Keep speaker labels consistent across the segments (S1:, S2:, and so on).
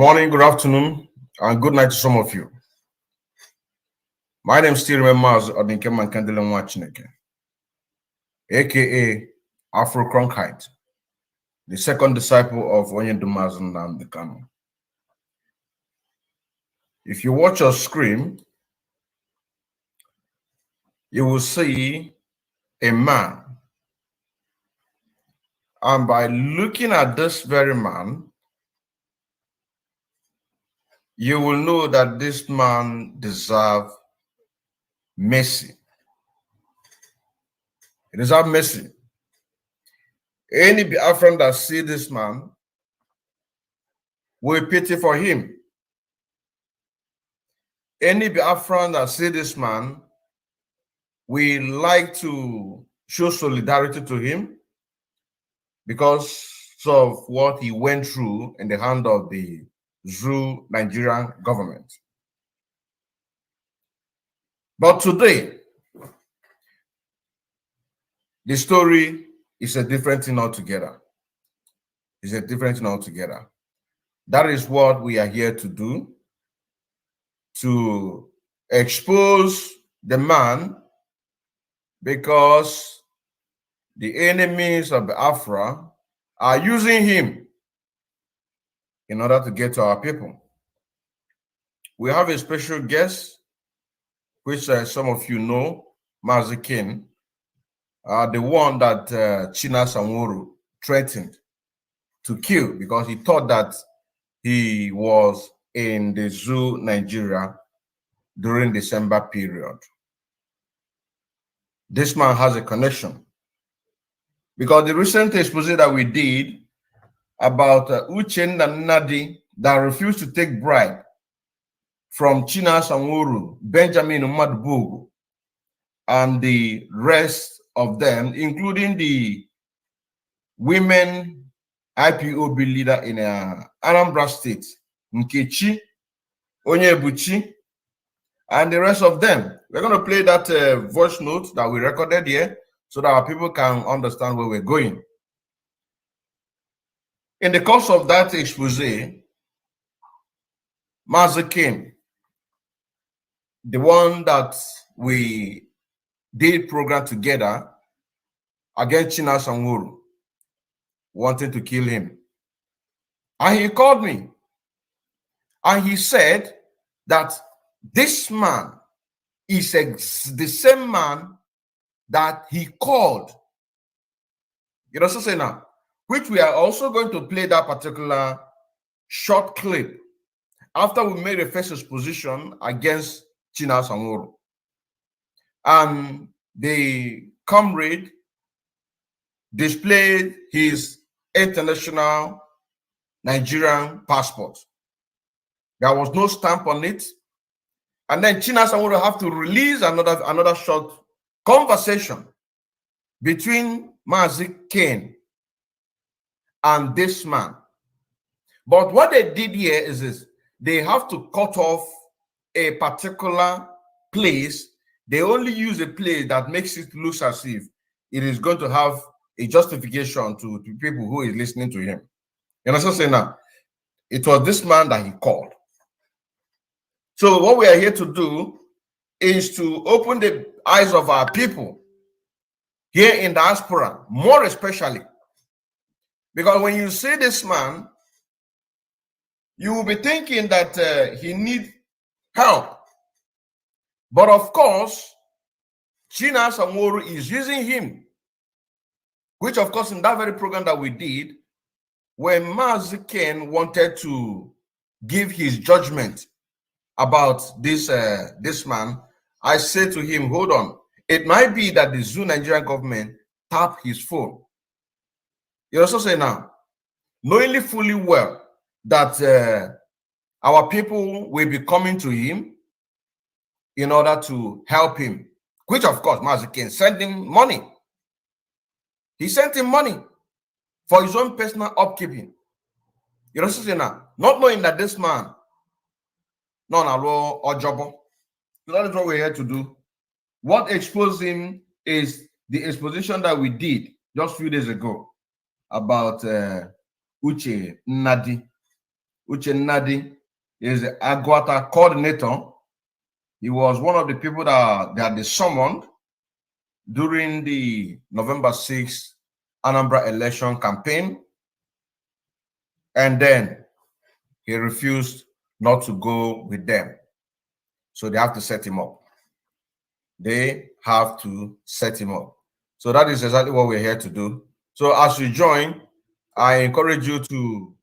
S1: morning, good afternoon, and good night to some of you. My name is still Mazi Chineke, aka Afro Cronkite, the second disciple of Onyendumazi Nnamdi Kanu. If you watch your screen, you will see a man. And by looking at this very man, you will know that this man deserves mercy. He deserves mercy. Any Biafran that see this man will pity for him. Any Biafran that see this man we like to show solidarity to him because of what he went through in the hand of the Zoo Nigerian government. But today, the story is a different thing altogether. It's a different thing altogether. That is what we are here to do, to expose the man, because the enemies of Biafra are using him in order to get to our people. We have a special guest, which some of you know, Mazi, the one that China Sanworu threatened to kill because he thought that he was in the Zoo Nigeria during December period. This man has a connection because the recent expose that we did about Uchenna Nnadi that refused to take bribe from China Sanworu, Benjamin Umadubugu, and the rest of them, including the women IPOB leader in Anambra State, Nkechi, Onyebuchi, and the rest of them. We're going to play that voice note that we recorded here so that our people can understand where we're going. In the course of that expose, Mazi came, the one that we did program together against China Sanworu, wanting to kill him. And he called me and he said that this man is the same man that he called. You know what I'm saying now? Which we are also going to play that particular short clip after we made a first exposition against China Sanworu. And the comrade displayed his international Nigerian passport. There was no stamp on it. And then China Sanworu have to release another short conversation between Mazi and this man. But what they did here is this: they have to cut off a particular place. They only use a place that makes it look as if it is going to have a justification to people who is listening to him. You know what I'm saying now? It was this man that he called. So what we are here to do is to open the eyes of our people here in diaspora, more especially. Because when you see this man, you will be thinking that he needs help. But of course, China Sanworu is using him, which of course in that very program that we did, when Mazi wanted to give his judgment about this man, I said to him, hold on, it might be that the Zoo Nigerian government tapped his phone. You also say now, knowingly fully well that our people will be coming to him in order to help him, which of course Mazi sent him money. He sent him money for his own personal upkeeping. You know what I'm saying now? Not knowing that this man, or job. That is what we're here to do. What exposed him is the exposition that we did just a few days ago about Uche Nnadi. Uchenadi is the Agwata coordinator. He was one of the people that they summoned during the November 6th Anambra election campaign. And then he refused not to go with them. So they have to set him up. They have to set him up. So that is exactly what we're here to do. So as you join, I encourage you to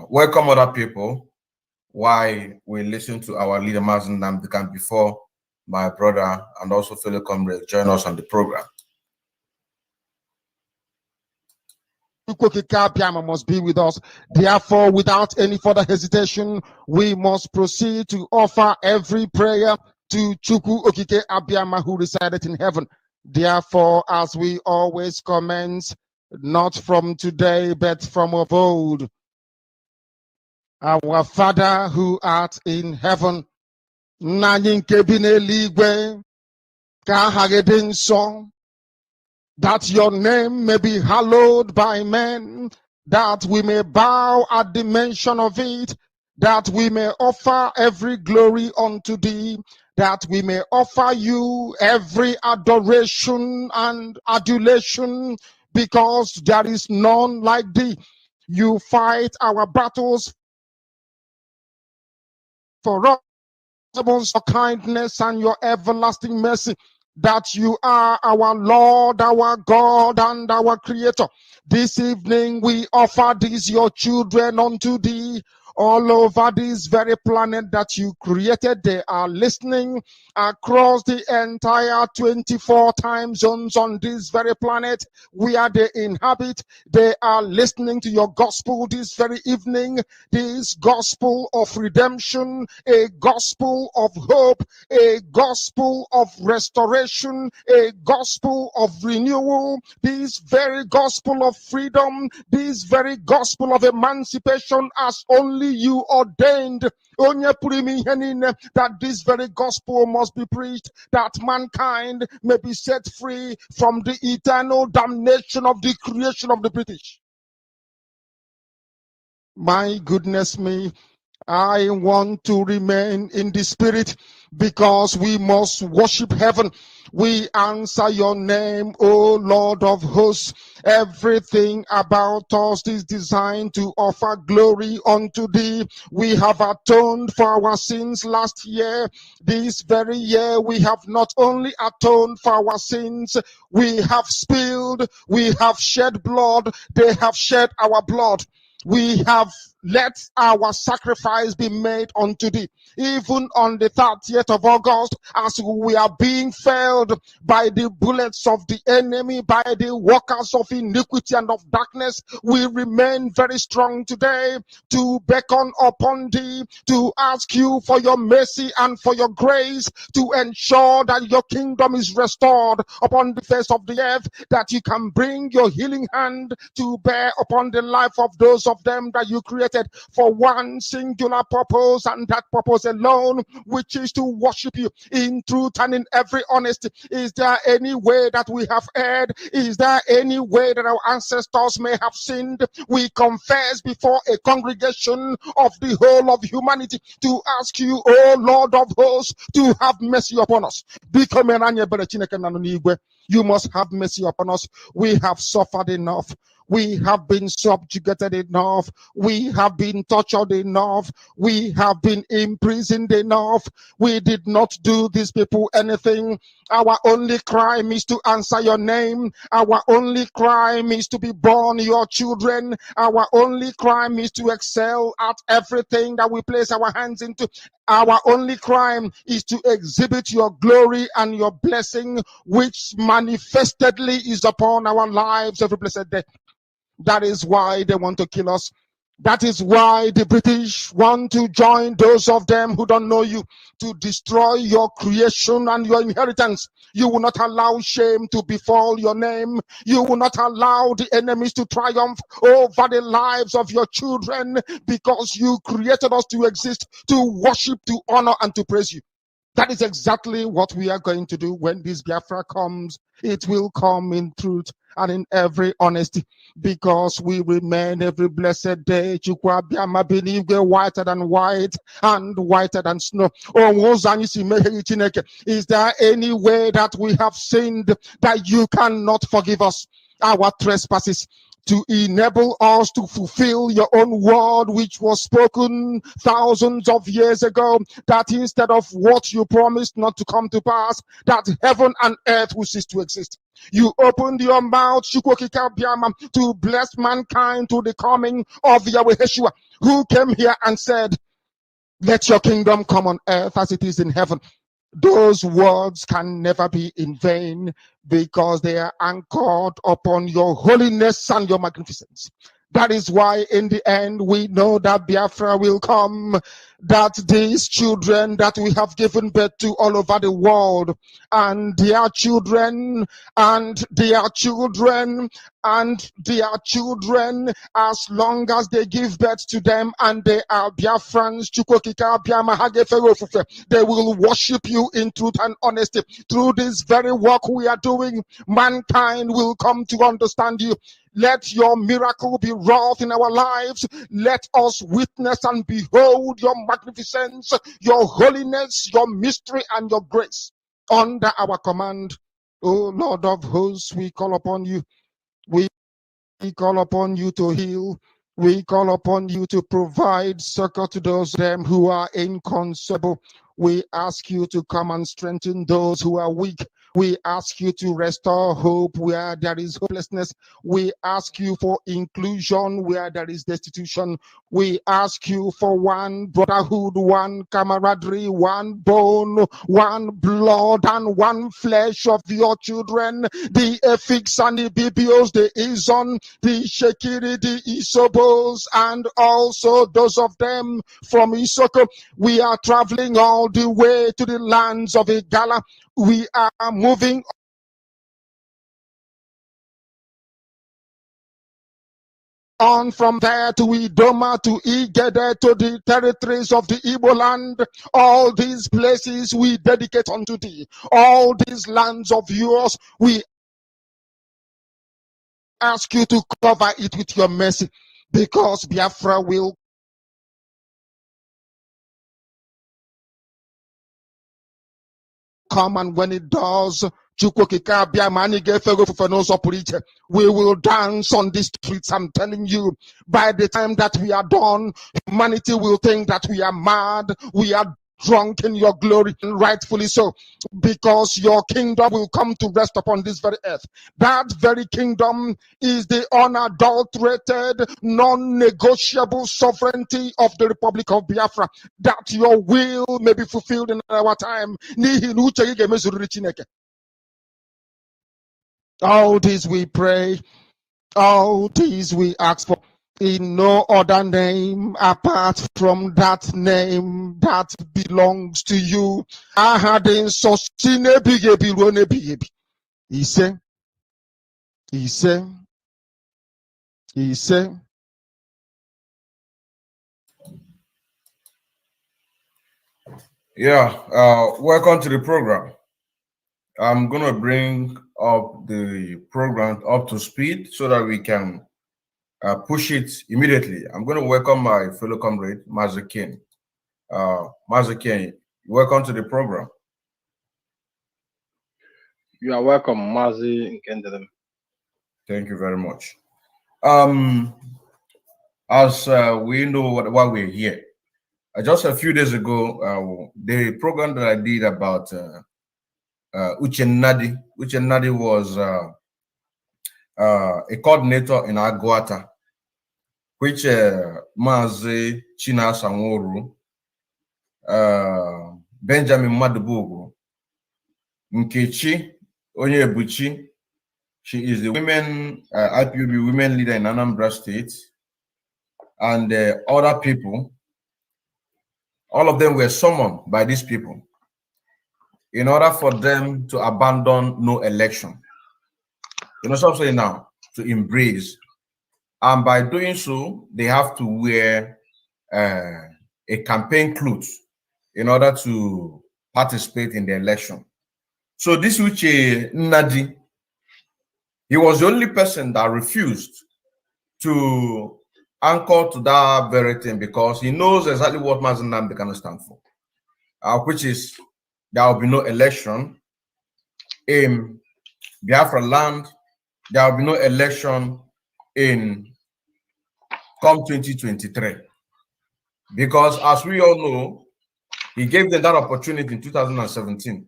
S1: welcome other people while we listen to our leader, Mazi Nnamdi, before my brother and also fellow comrades join us on the program.
S2: Okeke must be with us. Therefore, without any further hesitation, we must proceed to offer every prayer to Chukwu Okeke Abiyama, who resided in heaven. Therefore, as we always commence, not from today, but from of old, our Father who art in heaven, that your name may be hallowed by men, that we may bow at the mention of it, that we may offer every glory unto thee, that we may offer you every adoration and adulation, because there is none like thee. You fight our battles for us, your kindness and your everlasting mercy, that you are our Lord, our God, and our Creator. This evening we offer these your children unto thee. All over this very planet that you created, they are listening across the entire 24 time zones on this very planet where they inhabit. They are listening to your gospel this very evening, this gospel of redemption, a gospel of hope, a gospel of restoration, a gospel of renewal, this very gospel of freedom, this very gospel of emancipation, as only you ordained, that this very gospel must be preached, that mankind may be set free from the eternal damnation of the creation of the British. My goodness me, I want to remain in the spirit, because we must worship heaven. We answer your name, O Lord of hosts. Everything about us is designed to offer glory unto thee. We have atoned for our sins last year. This very year we have not only atoned for our sins, we have spilled, we have shed blood, they have shed our blood. We have let our sacrifice be made unto thee. Even on the 30th of August, as we are being felled by the bullets of the enemy, by the workers of iniquity and of darkness, we remain very strong today to beckon upon thee, to ask you for your mercy and for your grace, to ensure that your kingdom is restored upon the face of the earth, that you can bring your healing hand to bear upon the life of those of them that you created for one singular purpose, and that purpose alone, which is to worship you in truth and in every honesty. Is there any way that we have erred? Is there any way that our ancestors may have sinned? We confess before a congregation of the whole of humanity to ask you, O Lord of hosts, to have mercy upon us. You must have mercy upon us. We have suffered enough. We have been subjugated enough. We have been tortured enough. We have been imprisoned enough. We did not do these people anything. Our only crime is to answer your name. Our only crime is to be born your children. Our only crime is to excel at everything that we place our hands into. Our only crime is to exhibit your glory and your blessing, which manifestedly is upon our lives every blessed day. That is why they want to kill us. That is why the British want to join those of them who don't know you to destroy your creation and your inheritance. You will not allow shame to befall your name. You will not allow the enemies to triumph over the lives of your children, because you created us to exist, to worship, to honor, and to praise you. That is exactly what we are going to do when this Biafra comes. It will come in truth and in every honesty, because we remain every blessed day whiter than white and whiter than snow. Is there any way that we have sinned that you cannot forgive us our trespasses, to enable us to fulfill your own word, which was spoken thousands of years ago, that instead of what you promised not to come to pass, that heaven and earth will cease to exist? You opened your mouth to bless mankind to the coming of Yahweh Yeshua, who came here and said, let your kingdom come on earth as it is in heaven. Those words can never be in vain, because they are anchored upon your holiness and your magnificence. That is why in the end we know that Biafra will come, that these children that we have given birth to all over the world, and their children, and their children, and their children, as long as they give birth to them and they are Biafrans, they will worship you in truth and honesty. Through this very work we are doing, mankind will come to understand you. Let your miracle be wrought in our lives. Let us witness and behold your magnificence, your holiness, your mystery, and your grace under our command. O Lord of hosts, we call upon you. We call upon you to heal. We call upon you to provide succor to those them who are inconsolable. We ask you to come and strengthen those who are weak. We ask you to restore hope where there is hopelessness. We ask you for inclusion where there is destitution. We ask you for one brotherhood, one camaraderie, one bone, one blood, and one flesh of your children, the Efiks and the Bcos, the Izon, the Shekiri, the Isobos, and also those of them from Isoko. We are traveling all the way to the lands of Igala. We are moving on from there to Idoma, to Igede, to the territories of the Igbo land. All these places we dedicate unto thee. All these lands of yours, we ask you to cover it with your mercy, because Biafra will come, and when it does, we will dance on the streets. I'm telling you, by the time that we are done, humanity will think that we are mad, we are drunk in your glory, and rightfully so, because your kingdom will come to rest upon this very earth. That very kingdom is the unadulterated, non-negotiable sovereignty of the Republic of Biafra, that your will may be fulfilled in our time. All this we pray, all these we ask for, in no other name apart from that name that belongs to you. I had in he said, he said, he said.
S1: Yeah, welcome to the program. I'm going to bring up the program up to speed so that we can push it immediately. I'm going to welcome my fellow comrade, Mazi. Mazi, welcome to the program.
S3: You are welcome, Mazi.
S1: Thank you very much. As we know why we're here, just a few days ago, the program that I did about Uchennadi. Uchennadi was a coordinator in Aguata, which Mazi China Sanworu, Benjamin Madubugu, Nkechi Onyebuchi. She is the women IPUB women leader in Anambra State, and other people. All of them were summoned by these people in order for them to abandon no election. You know what I'm saying now? To embrace. And by doing so, they have to wear a campaign cloth in order to participate in the election. So this Uche Nadi, he was the only person that refused to anchor to that very thing because he knows exactly what Mazi Nnamdi can stand for, which is there will be no election in Biafra land. There will be no election in come 2023. Because as we all know, he gave them that opportunity in 2017.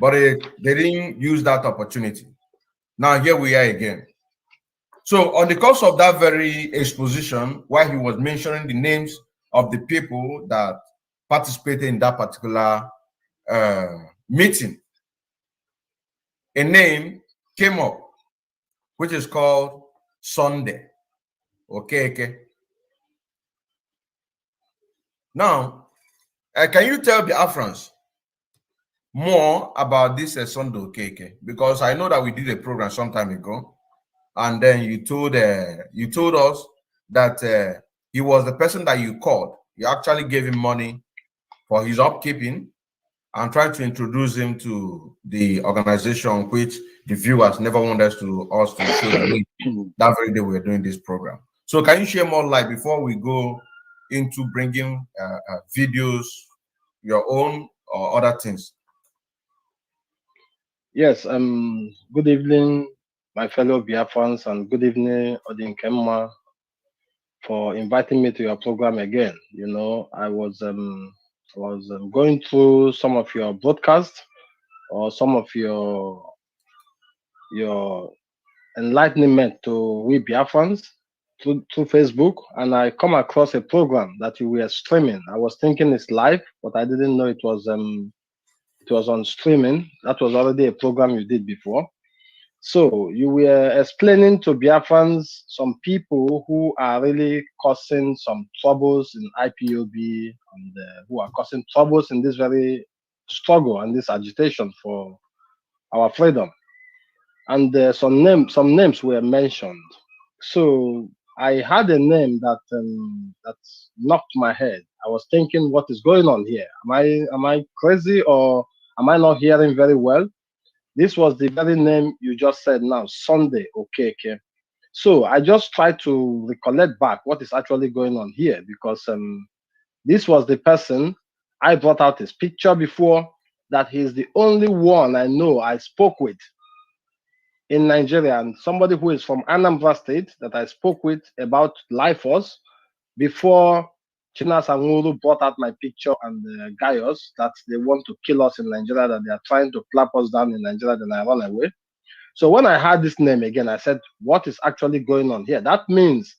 S1: But they didn't use that opportunity. Now here we are again. So on the course of that very exposition, while he was mentioning the names of the people that participated in that particular meeting, a name came up, which is called Sunday. Okeke. Now, can you tell the Biafrans more about this Sunday Okeke? Because I know that we did a program some time ago, and then you told us that he was the person that you called. You actually gave him money for his upkeeping and tried to introduce him to the organization, which the viewers never wanted us to show the that very day we were doing this program. So can you share more light before we go into bringing videos, your own or other things?
S3: Yes, good evening, my fellow Biafrans, and good evening, Odinkemma, for inviting me to your program again. You know, I was going through some of your broadcasts or some of your enlightenment to we Biafrans through Facebook, and I come across a program that you were streaming. I was thinking it's live, but I didn't know it was on streaming. That was already a program you did before. So you were explaining to Biafrans some people who are really causing some troubles in IPOB and who are causing troubles in this very struggle and this agitation for our freedom. And some names were mentioned. So I had a name that knocked my head. I was thinking, what is going on here? Am I crazy, or am I not hearing very well? This was the very name you just said now, Sunday Okeke. So I just tried to recollect back what is actually going on here, because this was the person I brought out his picture before, that he's the only one I know I spoke with in Nigeria, and somebody who is from Anambra State that I spoke with about Life Force before Chinas Anwuru brought out my picture and Gaius that they want to kill us in Nigeria, that they are trying to clap us down in Nigeria, then I run away. So when I heard this name again, I said, what is actually going on here? That means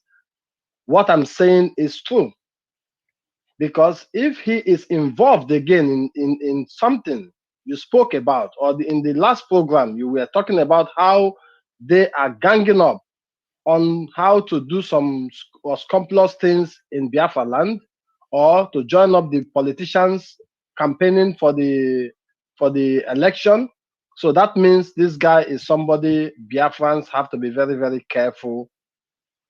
S3: what I'm saying is true. Because if he is involved again in something you spoke about, or in the last program, you were talking about how they are ganging up on how to do some scrupulous things in Biafra land, or to join up the politicians campaigning for the election. So that means this guy is somebody Biafrans have to be very, very careful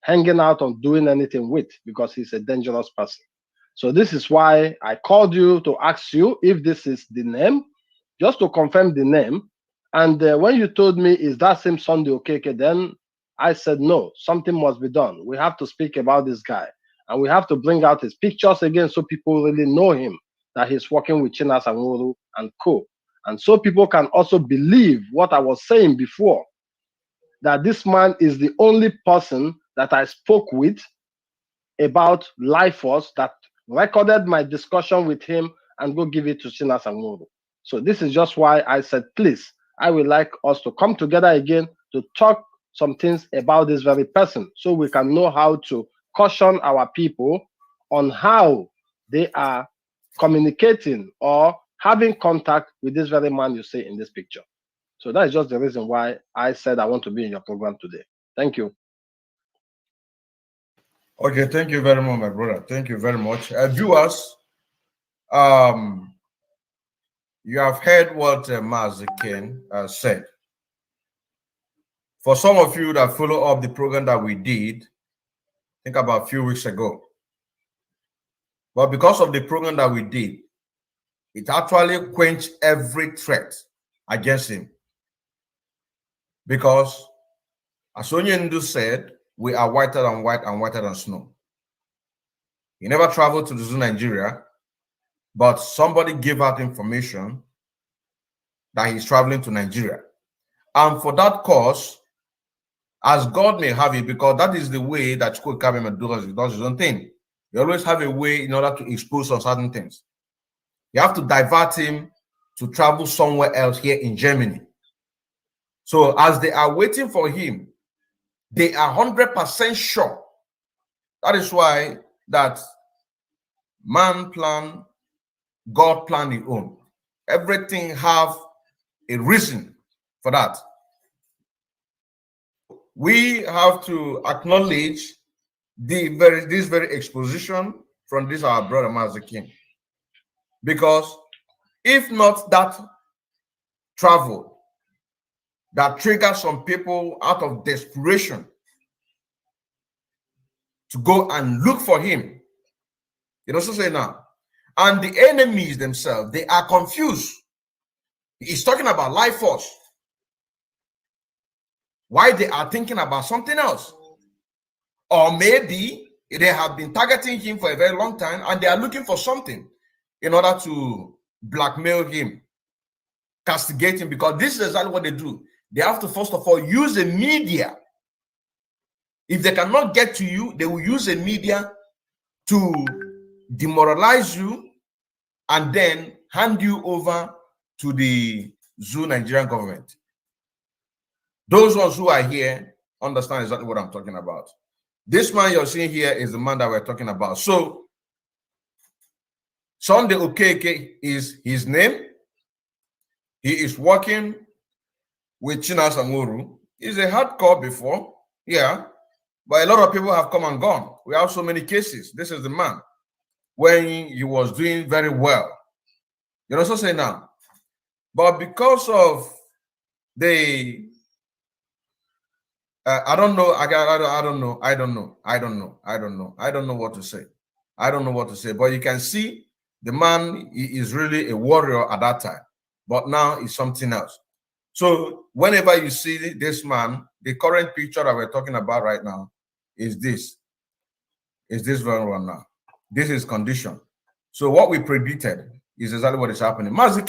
S3: hanging out on doing anything with, because he's a dangerous person. So this is why I called you to ask you if this is the name, just to confirm the name. And when you told me, is that same Sunday Okeke, then I said, no, something must be done. We have to speak about this guy, and we have to bring out his pictures again so people really know him, that he's working with Chinas Anwuru and co. And so people can also believe what I was saying before, that this man is the only person that I spoke with about Life Force that recorded my discussion with him and go give it to Chinas Anwuru. So this is just why I said, please, I would like us to come together again to talk some things about this very person, so we can know how to caution our people on how they are communicating or having contact with this very man you see in this picture. So that is just the reason why I said I want to be in your program today. Thank you.
S1: Okay, thank you very much, my brother. Thank you very much. Viewers, you have heard what Mazi said. For some of you that follow up the program that we did, I think about a few weeks ago. But because of the program that we did, it actually quenched every threat against him. Because, as Onyendu said, we are whiter than white and whiter than snow. He never traveled to the zoo, Nigeria, but somebody gave out information that he's traveling to Nigeria. And for that cause, as God may have it, because that is the way that Okeke does his own thing. You always have a way in order to expose on certain things. You have to divert him to travel somewhere else here in Germany. So as they are waiting for him, they are 100% sure. That is why that man plan, God plan his own. Everything have a reason for that. We have to acknowledge this very exposition from this our brother Mazi, because if not that travel that triggers some people out of desperation to go and look for him, you also say now, and the enemies themselves, they are confused. He's talking about life force. Why they are thinking about something else? Or maybe they have been targeting him for a very long time and they are looking for something in order to blackmail him, castigate him, because this is exactly what they do. They have to, first of all, use the media. If they cannot get to you, they will use the media to demoralize you and then hand you over to the zoo Nigerian government. Those ones who are here understand exactly what I'm talking about. This man you're seeing here is the man that we're talking about. So, Sunday Okeke is his name. He is working with Chinas Amuru. He's a hardcore before, yeah, but a lot of people have come and gone. We have so many cases. This is the man when he was doing very well. You know what I'm saying now? But because of the I don't know. I don't know. I don't know. I don't know. I don't know. I don't know what to say. I don't know what to say. But you can see the man is really a warrior at that time. But now it's something else. So whenever you see this man, the current picture that we're talking about right now is this. Is this very one now? This is condition. So what we predicted is exactly what is happening. Mazi,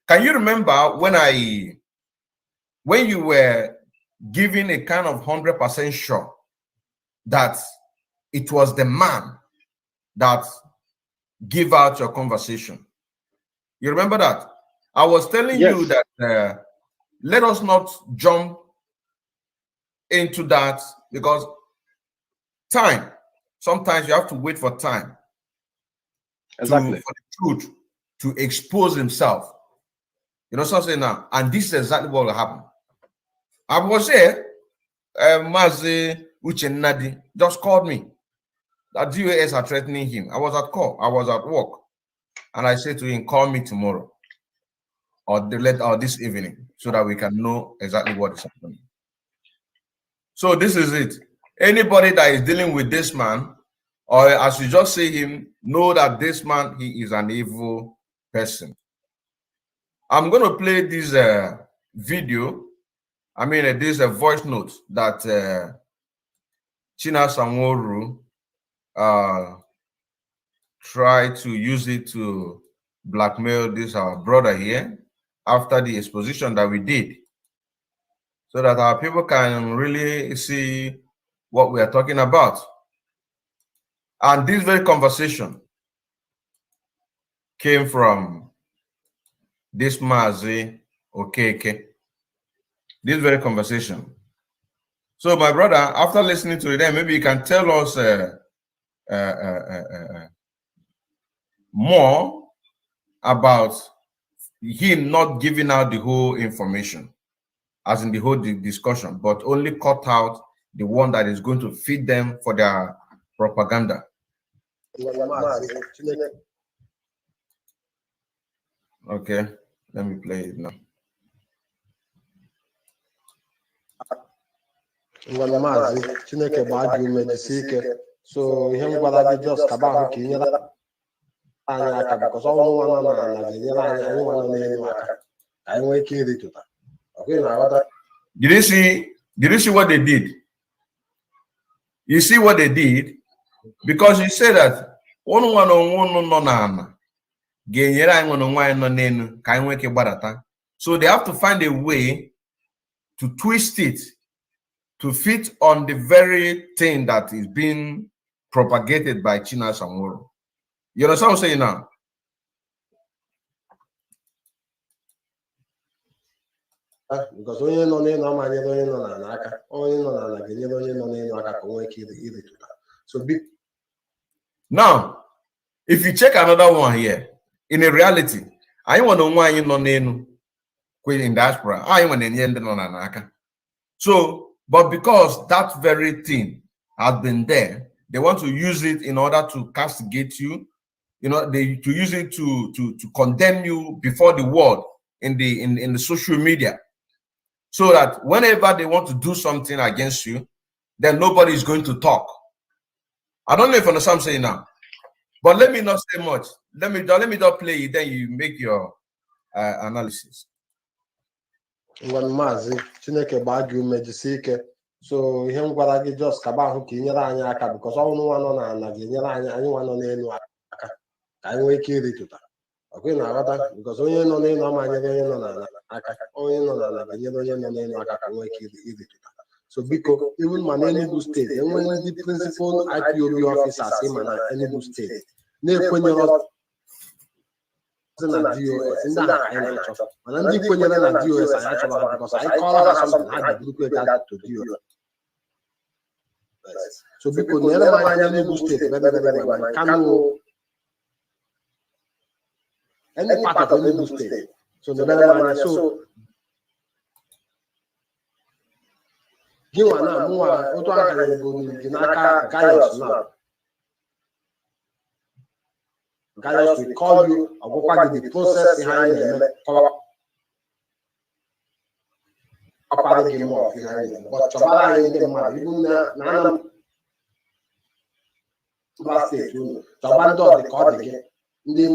S1: can you remember when you were giving a kind of 100% sure that it was the man that gave out your conversation? You remember that? I was telling you that let us not jump into that, because time, sometimes you have to wait for time for the truth to expose himself. You know what I'm saying now? And this is exactly what will happen. I was here, Mazi Uchennadi just called me that DOS are threatening him. I was at call. I was at work. And I said to him, call me tomorrow or this evening so that we can know exactly what is happening. So this is it. Anybody that is dealing with this man, or as you just say him, know that this man, he is an evil person. I'm going to play this video. I mean, this voice note that China Sanworu tried to use it to blackmail this our brother here after the exposition that we did, so that our people can really see what we are talking about. And this very conversation came from this Mazi Okeke. This very conversation. So, my brother, after listening to it, maybe you can tell us more about him not giving out the whole information, as in the whole discussion, but only cut out the one that is going to feed them for their propaganda. Okay, let me play it now.
S4: So him gwara gị just kaba ahụ ka ị nyere
S3: because all one
S1: Did you see what they did? You see what they did? Because you say that one no. So they have to find a way to twist it to fit on the very thing that is being propagated by China Samoro. You understand what I'm saying now?
S3: Because only no so big.
S1: Now, if you check another one here, in a reality, I want to know why you no in diaspora. I want to So, but because that very thing has been there, they want to use it in order to castigate you. You know, to use it to condemn you before the world in the social media, so that whenever they want to do something against you, then nobody is going to talk. I don't know if you understand what I'm saying now, but let me not say much. Let me just play it, then you make your analysis.
S3: When Mazi, Chineke bagi umejisike. So him gwara gị just kaba ahụ ka inyere anyị aka because ọ nụ nwa nọ na ala ga-enyere anyị nwa nọ n'elu aka ka anyị nwee ike ịrịtụta. Okay, na-aghọta because onye nọ n'elu ama anyere onye nọ n'ala aka, onye nọ n'ala ga-enyere onye nọ n'elu aka ka nwee ike ịrịtụta. So biko, even ma n'Enugu steeti, enwere ndị principal IPOB officers ma na Enugu steeti na-ekwenyere na DOS ndị ahụ anyị na-achọ mana ndị kwenyere na DOS anyị achọghị because anyị kọrọ ha something ha ga-eburukwa ego to DOS. So biko nyere m anya n'Enugu steeti very well Kano any part of Enugu state. So the better man so give one now more otu aka go n'aka Gaius now. Gaius will call you or the process behind them. But Chabala in the man, even now, last stage, Chabando the call again. They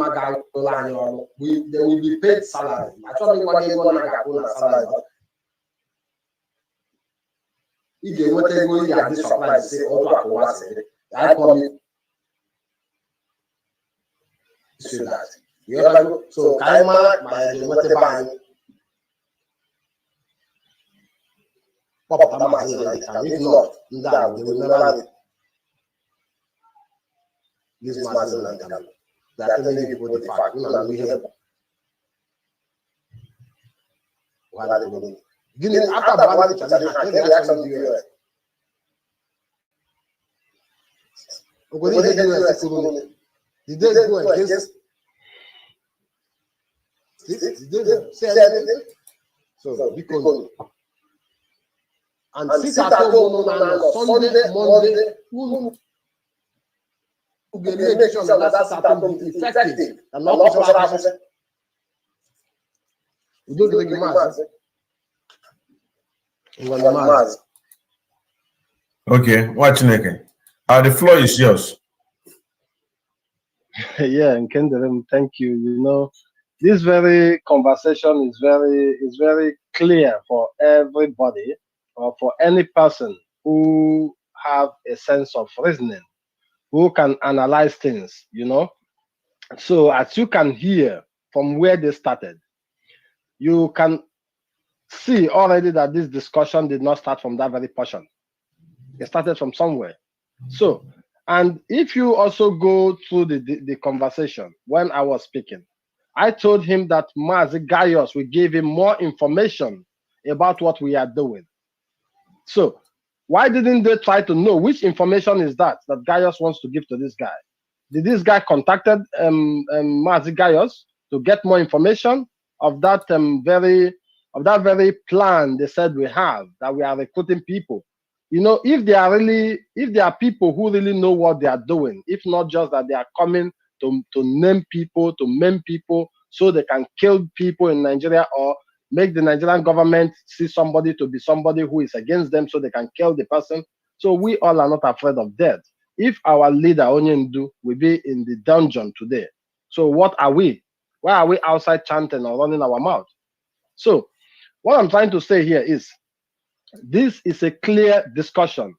S3: will be paid salary. Actually, what they want to salary. If they want to go here, this supply say, "Oh, I call it." So that you ever so Kaima, my whatever. Papa Mazi, if not, they will never. This Mazi, that telling people the fact. We have. After one challenge, I reaction to you. Did they go against? Did they say anything? So because and sit at home on Sunday, Monday, who make sure that that is effective and not possible. You don't think Mazi.
S1: Okay, watching again. The floor is yours.
S3: Yeah, and Kendra, thank you. You know, this very conversation is very clear for everybody or for any person who have a sense of reasoning, who can analyze things, you know. So as you can hear from where they started, you can see already that this discussion did not start from that very portion. It started from somewhere. So, and if you also go through the conversation when I was speaking, I told him that Mazi Gaius will give him more information about what we are doing. So, why didn't they try to know which information is that Gaius wants to give to this guy? Did this guy contacted Mazi Gaius to get more information of that very plan they said we have, that we are recruiting people? You know, if there are people who really know what they are doing, if not just that they are coming to name people, to maim people, so they can kill people in Nigeria or make the Nigerian government see somebody to be somebody who is against them so they can kill the person. So we all are not afraid of death. If our leader, Onyendu, will be in the dungeon today, So what are we? Why are we outside chanting or running our mouth? So what I'm trying to say here is, this is a clear discussion.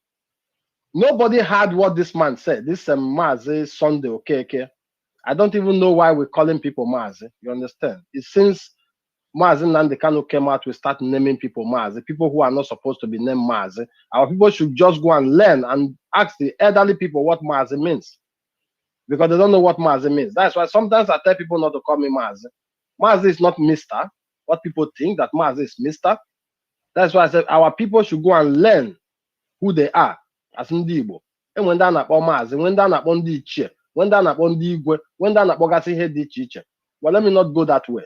S3: Nobody heard what this man said. This Mazi Sunday Okeke. I don't even know why we're calling people Mazi. You understand? It's since Mazi Nnamdi Kanu came out, we start naming people Mazi. People who are not supposed to be named Mazi. Our people should just go and learn and ask the elderly people what Mazi means, because they don't know what Mazi means. That's why sometimes I tell people not to call me Mazi. Mazi is not Mr. What people think that Mazi is Mr. That's why I said our people should go and learn who they are as ndị Igbo. And when they're not Mazi, when they're not on the chair, when they're not on the Igwe, when they're not Bogasi head the chiche. Well, let me not go that way.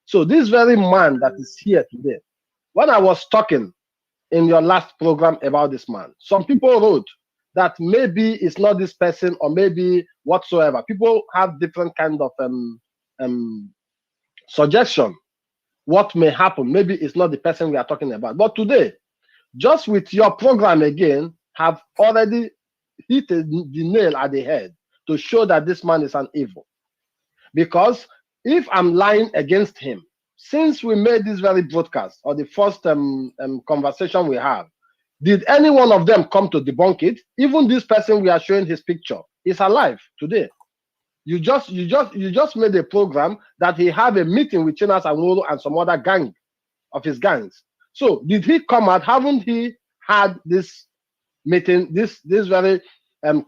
S3: So this very man that is here today, when I was talking in your last program about this man, some people wrote that maybe it's not this person or maybe whatsoever. People have different kind of suggestion what may happen. Maybe it's not the person we are talking about. But today, just with your program again, have already hit the nail at the head to show that this man is an evil. Because if I'm lying against him, since we made this very broadcast or the first conversation we have, did any one of them come to debunk it? Even this person we are showing his picture is alive today. You just made a program that he have a meeting with Chinas Anwolo and some other gang of his gangs. So did he come out? Haven't he had this meeting, this very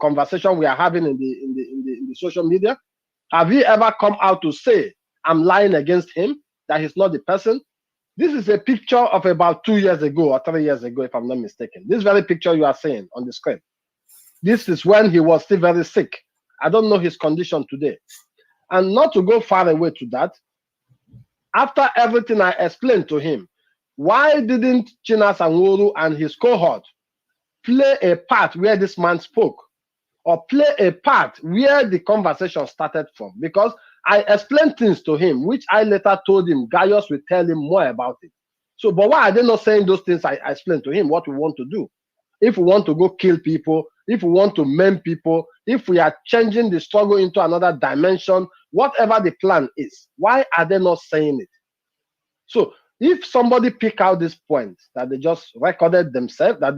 S3: conversation we are having in the social media? Have he ever come out to say I'm lying against him, that he's not the person? This is a picture of about 2 years ago or 3 years ago, if I'm not mistaken. This very picture you are seeing on the screen. This is when he was still very sick. I don't know his condition today. And not to go far away to that, after everything I explained to him, why didn't Chinas Anwolo and his cohort play a part where this man spoke, or play a part where the conversation started from? Because I explained things to him, which I later told him Gaius will tell him more about it. So, but why are they not saying those things I explained to him, what we want to do? If we want to go kill people, if we want to maim people, if we are changing the struggle into another dimension, whatever the plan is, why are they not saying it? So if somebody pick out this point that they just recorded themselves, that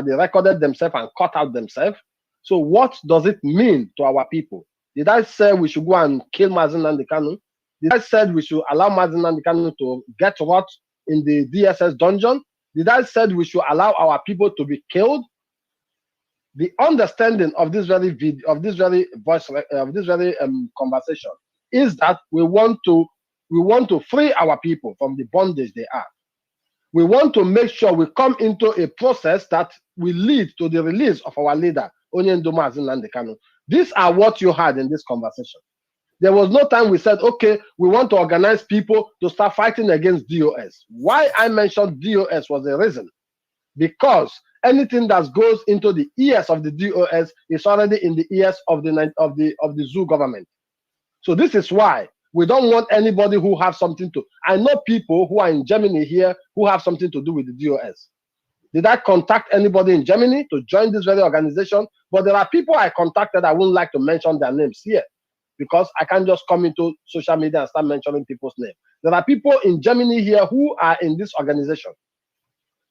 S3: they recorded themselves and cut out themselves, so what does it mean to our people? Did I say we should go and kill Mazi Nnamdi Kanu? Did I say we should allow Mazi Nnamdi Kanu to get rot in the DSS dungeon? Did I say we should allow our people to be killed? The understanding of this very video, of this very voice, of this very conversation is that we want to free our people from the bondage they are. We want to make sure we come into a process that will lead to the release of our leader, Onyendo Mazi Nnamdi Kanu. These are what you had in this conversation. There was no time we said, okay, we want to organize people to start fighting against DOS. Why I mentioned DOS was a reason. Because anything that goes into the ears of the DOS is already in the ears of the zoo government. So this is why we don't want anybody who have something to. I know people who are in Germany here who have something to do with the DOS. Did I contact anybody in Germany to join this very organization? But there are people I contacted. I wouldn't like to mention their names here because I can't just come into social media and start mentioning people's names. There are people in Germany here who are in this organization,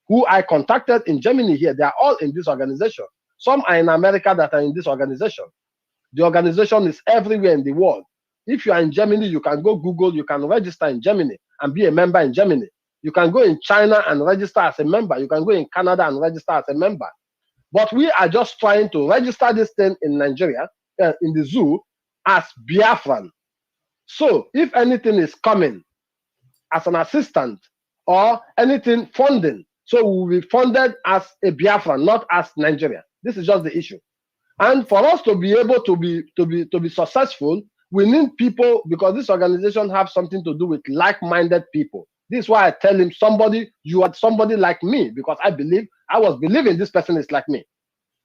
S3: who I contacted in Germany here. They are all in this organization. Some are in America that are in this organization. The organization is everywhere in the world. If you are in Germany, you can go Google, you can register in Germany and be a member in Germany. You can go in China and register as a member. You can go in Canada and register as a member. But we are just trying to register this thing in Nigeria, in the zoo, as Biafran. So if anything is coming as an assistant or anything funding, so we will be funded as a Biafran, not as Nigeria. This is just the issue. And for us to be able to be successful, we need people, because this organization have something to do with like-minded people. This is why I tell him, you are somebody like me, because I was believing this person is like me.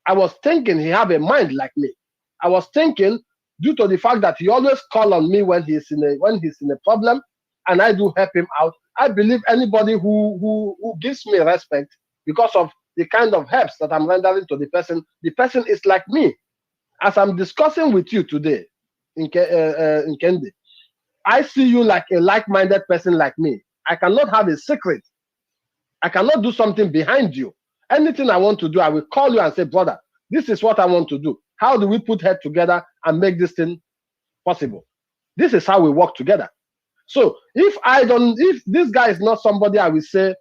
S3: I was thinking he have a mind like me. I was thinking, due to the fact that he always call on me when he's in a problem, and I do help him out. I believe anybody who gives me respect because of the kind of helps that I'm rendering to the person is like me. As I'm discussing with you today, Kendi. I see you like a like-minded person like me. I cannot have a secret. I cannot do something behind you. Anything I want to do, I will call you and say, brother, this is what I want to do. How do we put head together and make this thing possible? This is how we work together. So if this guy is not somebody I will say,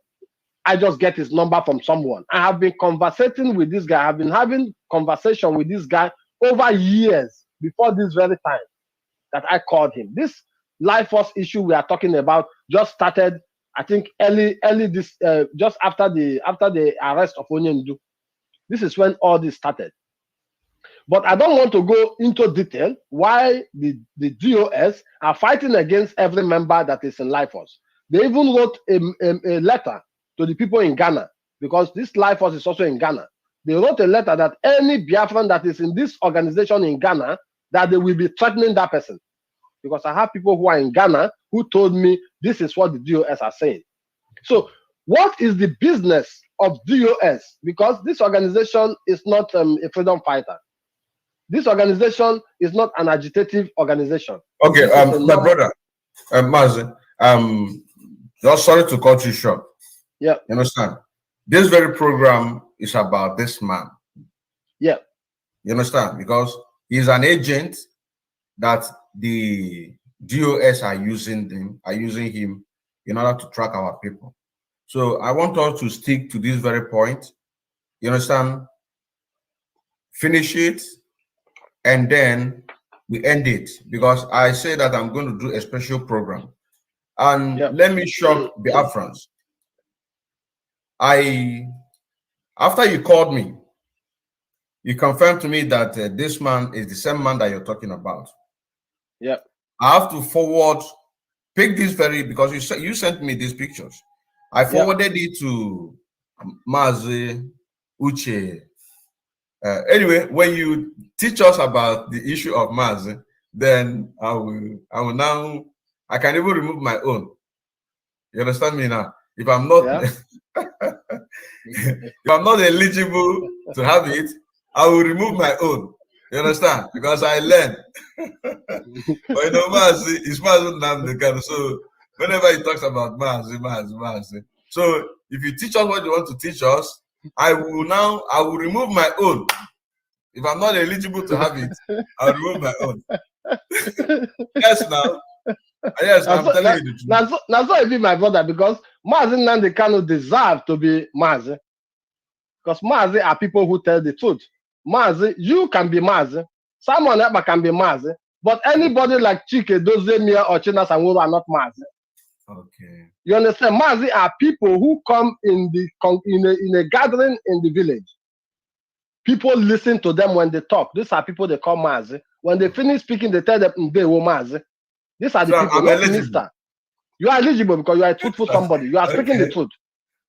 S3: I just get his number from someone. I have been conversating with this guy. I've been having conversation with this guy over years before this very time that I called him. This life force issue we are talking about just started, I think, early this just after the arrest of Onyendu. This is when all this started. But I don't want to go into detail why the DOS are fighting against every member that is in life force. They even wrote a letter to the people in Ghana, because this life force is also in Ghana. They wrote a letter that any Biafran that is in this organization in Ghana, that they will be threatening that person. Because I have people who are in Ghana who told me this is what the DOS are saying. So what is the business of DOS? Because this organization is not a freedom fighter. This organization is not an agitative organization.
S1: Okay, my brother, Mazi, just sorry to cut you short.
S3: Yeah.
S1: You understand? This very program is about this man.
S3: Yeah.
S1: You understand? Because he's an agent that the DOS are using him in order to track our people. So I want us to stick to this very point. You understand? Finish it, and then we end it, because I say that I'm going to do a special program. And let me shock the Biafrans. After you called me, you confirmed to me that this man is the same man that you're talking about.
S3: Yeah.
S1: I have to pick this because you sent me these pictures. I forwarded it to Mazi, Uche. Anyway, when you teach us about the issue of Mazi, then I will I can even remove my own. You understand me now? If I'm not if I'm not eligible to have it, I will remove my own. You understand? Because I learned. But you know, Mazi, it's Mazi. So whenever he talks about Mazi. So if you teach us what you want to teach us, I will remove my own. If I'm not eligible to have it, I'll remove my own. Yes, now. Yes, I'm telling you the truth.
S3: That's not even my brother, because Mazi Nnamdi Kanu deserve to be Mazi. Because Mazi are people who tell the truth. Mazi, you can be Mazi. Someone else can be Mazi. But anybody like Chike, Dozemia, or China Sanwuru are not Mazi.
S1: Okay.
S3: You understand? Mazi are people who come in a gathering in the village. People listen to them when they talk. These are people they call Mazi. When they finish speaking, they tell them they were Mazi. These are the people, not minister. You are eligible because you are a truthful somebody. You are speaking the truth.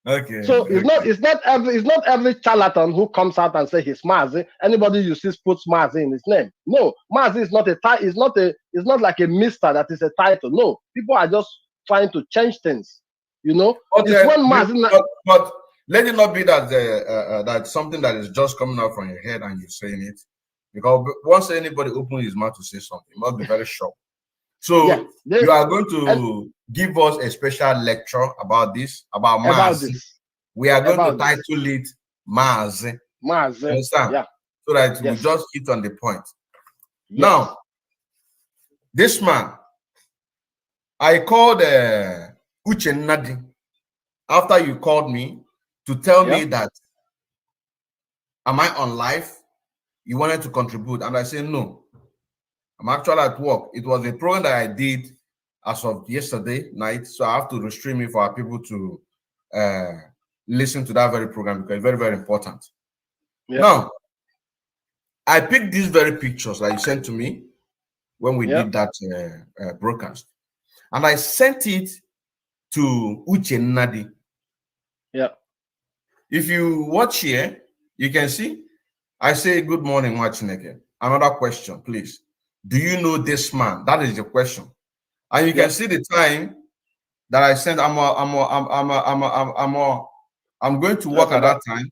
S1: Okay.
S3: So it's not every charlatan who comes out and say he's Mazi. Anybody you see puts Mazi in his name. No, Mazi is not it's not like a mister that is a title. No, people are just trying to change things. You know,
S1: it's when Mazi. But let it not be that that's something that is just coming out from your head and you're saying it. Because once anybody opens his mouth to say something, it must be very short. So you are going to give us a special lecture about this, about Mazi. We are going to title it Mazi.
S3: Mazi.
S1: Understand?
S3: Yeah.
S1: So that we just hit on the point. Yes. Now, this man, I called Uche Nnadi after you called me to tell me that, am I on live? You wanted to contribute. And I said, no. I'm actually at work. It was a program that I did as of yesterday night. So I have to restrain it for our people to listen to that very program because it's very, very important. Yeah. Now, I picked these very pictures that you sent to me when we did that broadcast. And I sent it to Uche Nnadi.
S3: Yeah.
S1: If you watch here, you can see, I say, good morning, Machineke. Another question, please. Do you know this man? That is the question. And you can see the time that I sent. I'm going to work at that time.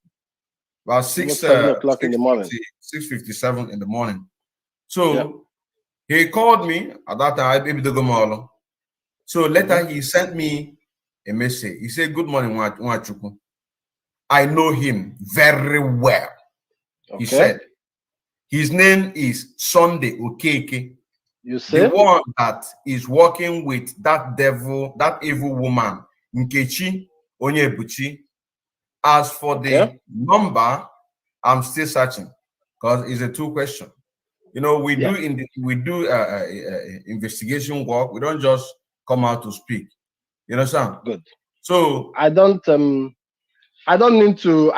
S1: About 6
S3: o'clock in the morning.
S1: 6:57 in the morning. So He called me at that time, baby Dogomolo. So later he sent me a message. He said, "Good morning, Nwachukwu. I know him very well." He said, his name is Sunday Okeke.
S3: You see?
S1: The one that is working with that devil, that evil woman, Nkechi Onyebuchi. As for the number, I'm still searching because it's a two question. You know, we do investigation work. We don't just come out to speak. You understand?
S3: Good.
S1: So
S3: I don't need to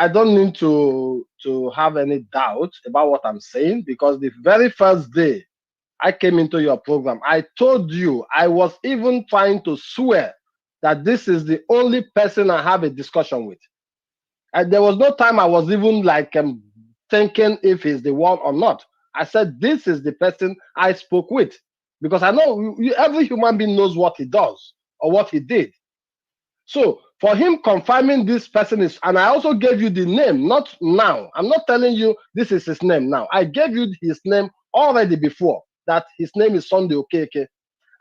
S3: have any doubt about what I'm saying, because the very first day I came into your program, I told you, I was even trying to swear that this is the only person I have a discussion with. And there was no time I was even like thinking if he's the one or not. I said, this is the person I spoke with, because I know every human being knows what he does or what he did. So for him confirming this person is, and I also gave you the name, not now. I'm not telling you this is his name now. I gave you his name already before, that his name is Sunday Okeke.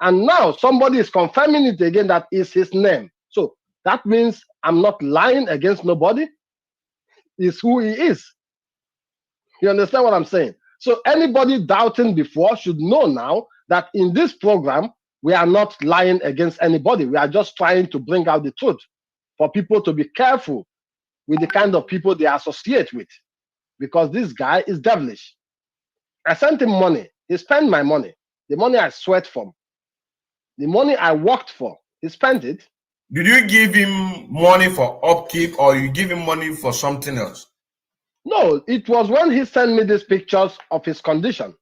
S3: And now somebody is confirming it again that is his name. So that means I'm not lying against nobody. It's who he is. You understand what I'm saying? So anybody doubting before should know now that in this program, we are not lying against anybody. We are just trying to bring out the truth for people to be careful with the kind of people they associate with, because this guy is devilish. I sent him money. He spent my money, the money I sweat for, the money I worked for. He spent it.
S1: Did you give him money for upkeep, or you give him money for something else?
S3: No, it was when he sent me these pictures of his condition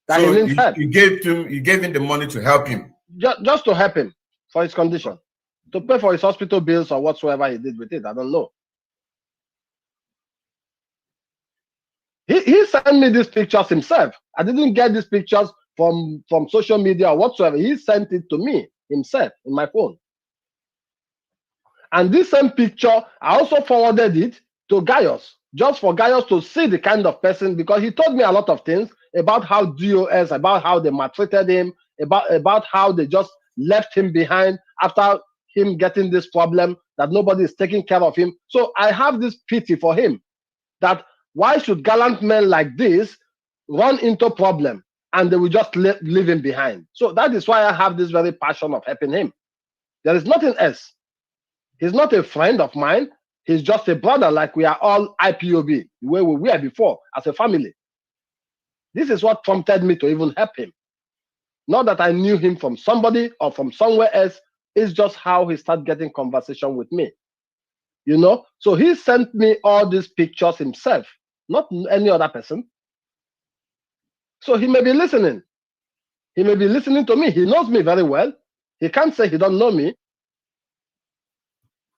S3: that
S1: so
S3: he needs help.
S1: You gave him the money to help him.
S3: Just to help him for his condition, to pay for his hospital bills or whatsoever he did with it. I don't know. He sent me these pictures himself. I didn't get these pictures from social media or whatsoever. He sent it to me himself in my phone. And this same picture, I also forwarded it to Gaius, just for Gaius to see the kind of person, because he told me a lot of things about how DOS, about how they maltreated him, about how they just left him behind after him getting this problem, that nobody is taking care of him. So I have this pity for him, that why should gallant men like this run into problem and they will just leave him behind? So that is why I have this very passion of helping him. There is nothing else. He's not a friend of mine. He's just a brother, like we are all IPOB, where we were before as a family. This is what prompted me to even help him. Not that I knew him from somebody or from somewhere else. It's just how he started getting conversation with me. You know? So he sent me all these pictures himself, not any other person. So he may be listening. He may be listening to me. He knows me very well. He can't say he don't know me.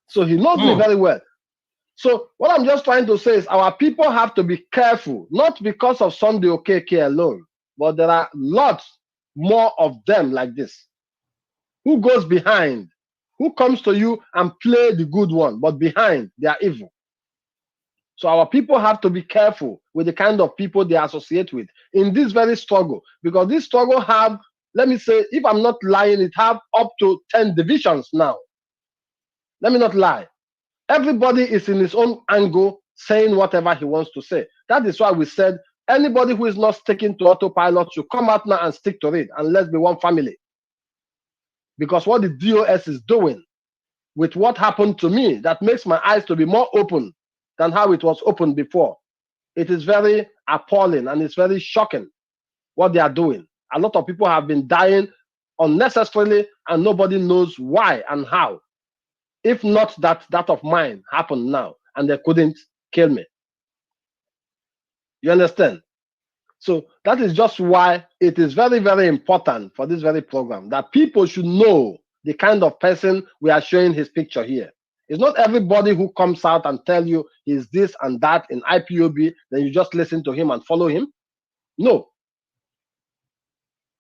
S3: So he knows me very well. So what I'm just trying to say is our people have to be careful, not because of Sunday Okeke alone, but there are lots more of them like this. Who goes behind? Who comes to you and play the good one, but behind they are evil. So our people have to be careful with the kind of people they associate with in this very struggle, because this struggle have, let me say, if I'm not lying, it have up to 10 divisions now. Let me not lie. Everybody is in his own angle saying whatever he wants to say. That is why we said anybody who is not sticking to autopilot should come out now and stick to it, and let's be one family. Because what the DOS is doing with what happened to me, that makes my eyes to be more open than how it was open before. It is very appalling and it's very shocking what they are doing. A lot of people have been dying unnecessarily and nobody knows why and how. If not that of mine happened now and they couldn't kill me. You understand? So that is just why it is very, very important for this very program that people should know the kind of person we are showing his picture here. It's not everybody who comes out and tell you he's this and that in IPOB, then you just listen to him and follow him. No.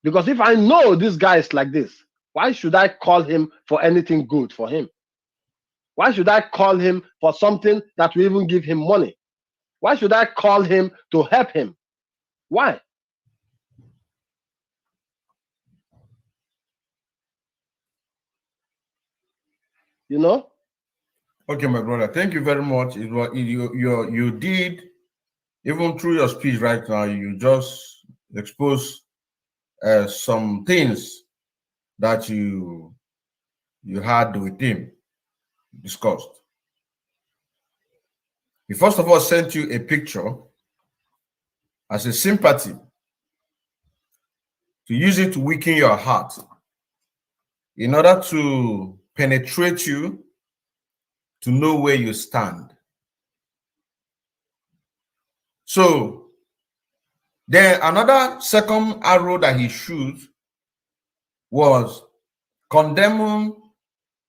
S3: Because if I know this guy is like this, why should I call him for anything good for him? Why should I call him for something that will even give him money? Why should I call him to help him? Why? you know.
S1: Okay, my brother. Thank you very much. It was you did, even through your speech right now, you just expose some things that you had with him discussed. He first of all sent you a picture as a sympathy, to use it to weaken your heart in order to penetrate you, to know where you stand. So then another second arrow that he shot was condemning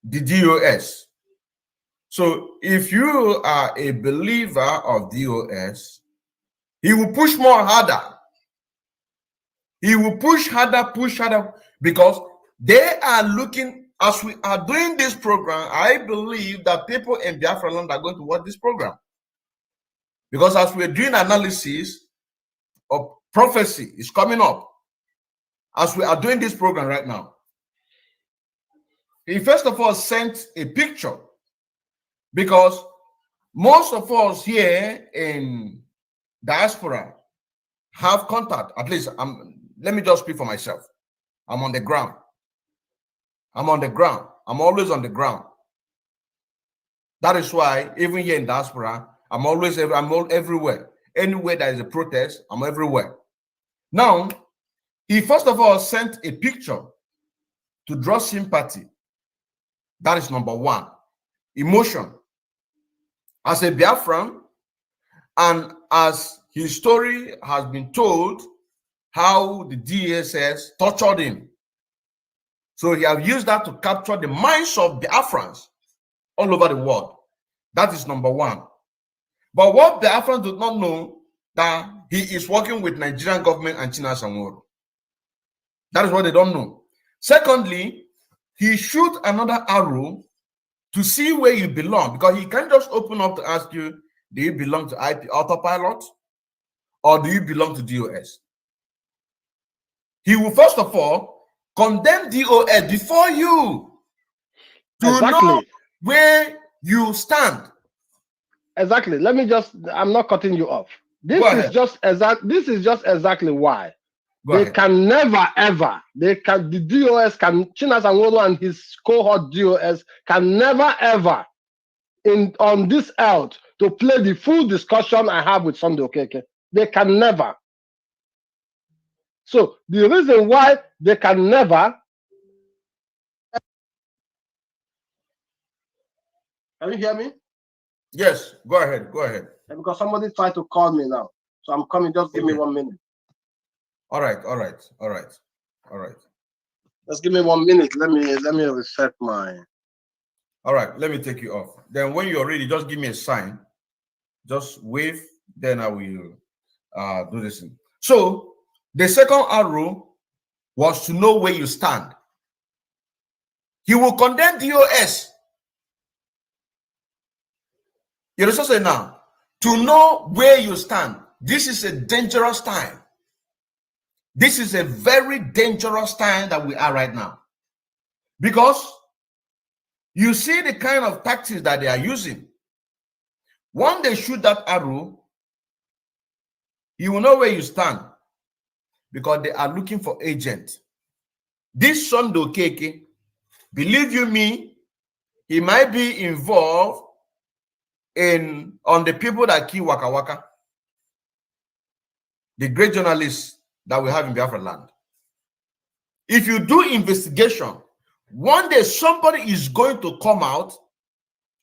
S1: the DOS. So if you are a believer of DOS, he will push more harder. He will push harder, because they are looking, as we are doing this program, I believe that people in Biafra land are going to watch this program. Because as we're doing analysis of prophecy is coming up, as we are doing this program right now, he first of all sent a picture, because most of us here in diaspora have contact. At least let me just speak for myself. I'm on the ground. I'm on the ground. I'm always on the ground. That is why even here in diaspora, I'm all everywhere. Anywhere there is a protest, I'm everywhere. Now, he first of all sent a picture to draw sympathy. That is number one. Emotion. As a Biafran, and as his story has been told, how the DSS tortured him. So he have used that to capture the minds of Biafrans all over the world. That is number one. But what Biafrans do not know, that he is working with Nigerian government and China Sanwó-Olu. That is what they don't know. Secondly, he shoot another arrow to see where you belong, because he can't just open up to ask you, do you belong to IP autopilot or do you belong to DOS? He will first of all condemn DOS before you to know where you stand.
S3: Exactly. Let me just, I'm not cutting you off. This is just exactly why. They can never ever, the DOS can, China Sanwó-Olu and his cohort DOS can never ever on this earth to play the full discussion I have with Sunday Okeke. They can never. So the reason why they can never. Can you hear me?
S1: Yes, go ahead. Go ahead.
S3: Because somebody tried to call me now. So I'm coming. Just give me 1 minute.
S1: All right.
S3: Just give me 1 minute. Let me reset my.
S1: All right, let me take you off. Then when you're ready, just give me a sign. Just wave, then I will do this thing. So the second arrow was to know where you stand. He will condemn DOS. You also say now, to know where you stand. This is a dangerous time. This is a very dangerous time that we are right now. Because you see the kind of tactics that they are using. When they shoot that arrow, you will know where you stand, because they are looking for agents. This Sunday Okeke, believe you me, he might be involved on the people that kill Waka Waka, the great journalists that we have in Biafra land. If you do investigation, one day somebody is going to come out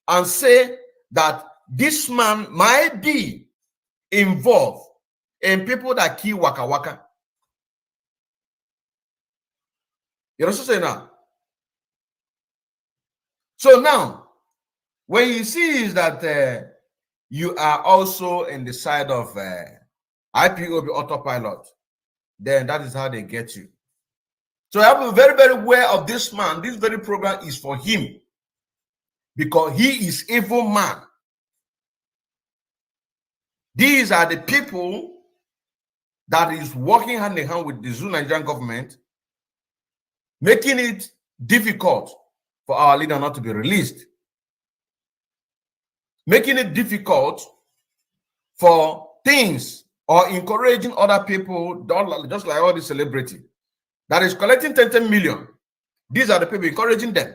S1: and say that this man might be involved in people that kill Waka Waka. You also say now. So now, when you see is that you are also in the side of IPOB autopilot, then that is how they get you. So I have to be very, very aware of this man. This very program is for him, because he is evil man. These are the people that is working hand in hand with the Zoo Nigerian government, making it difficult for our leader not to be released. making it difficult for things or encouraging other people, just like all the celebrity that is collecting 10 million. These are the people encouraging them.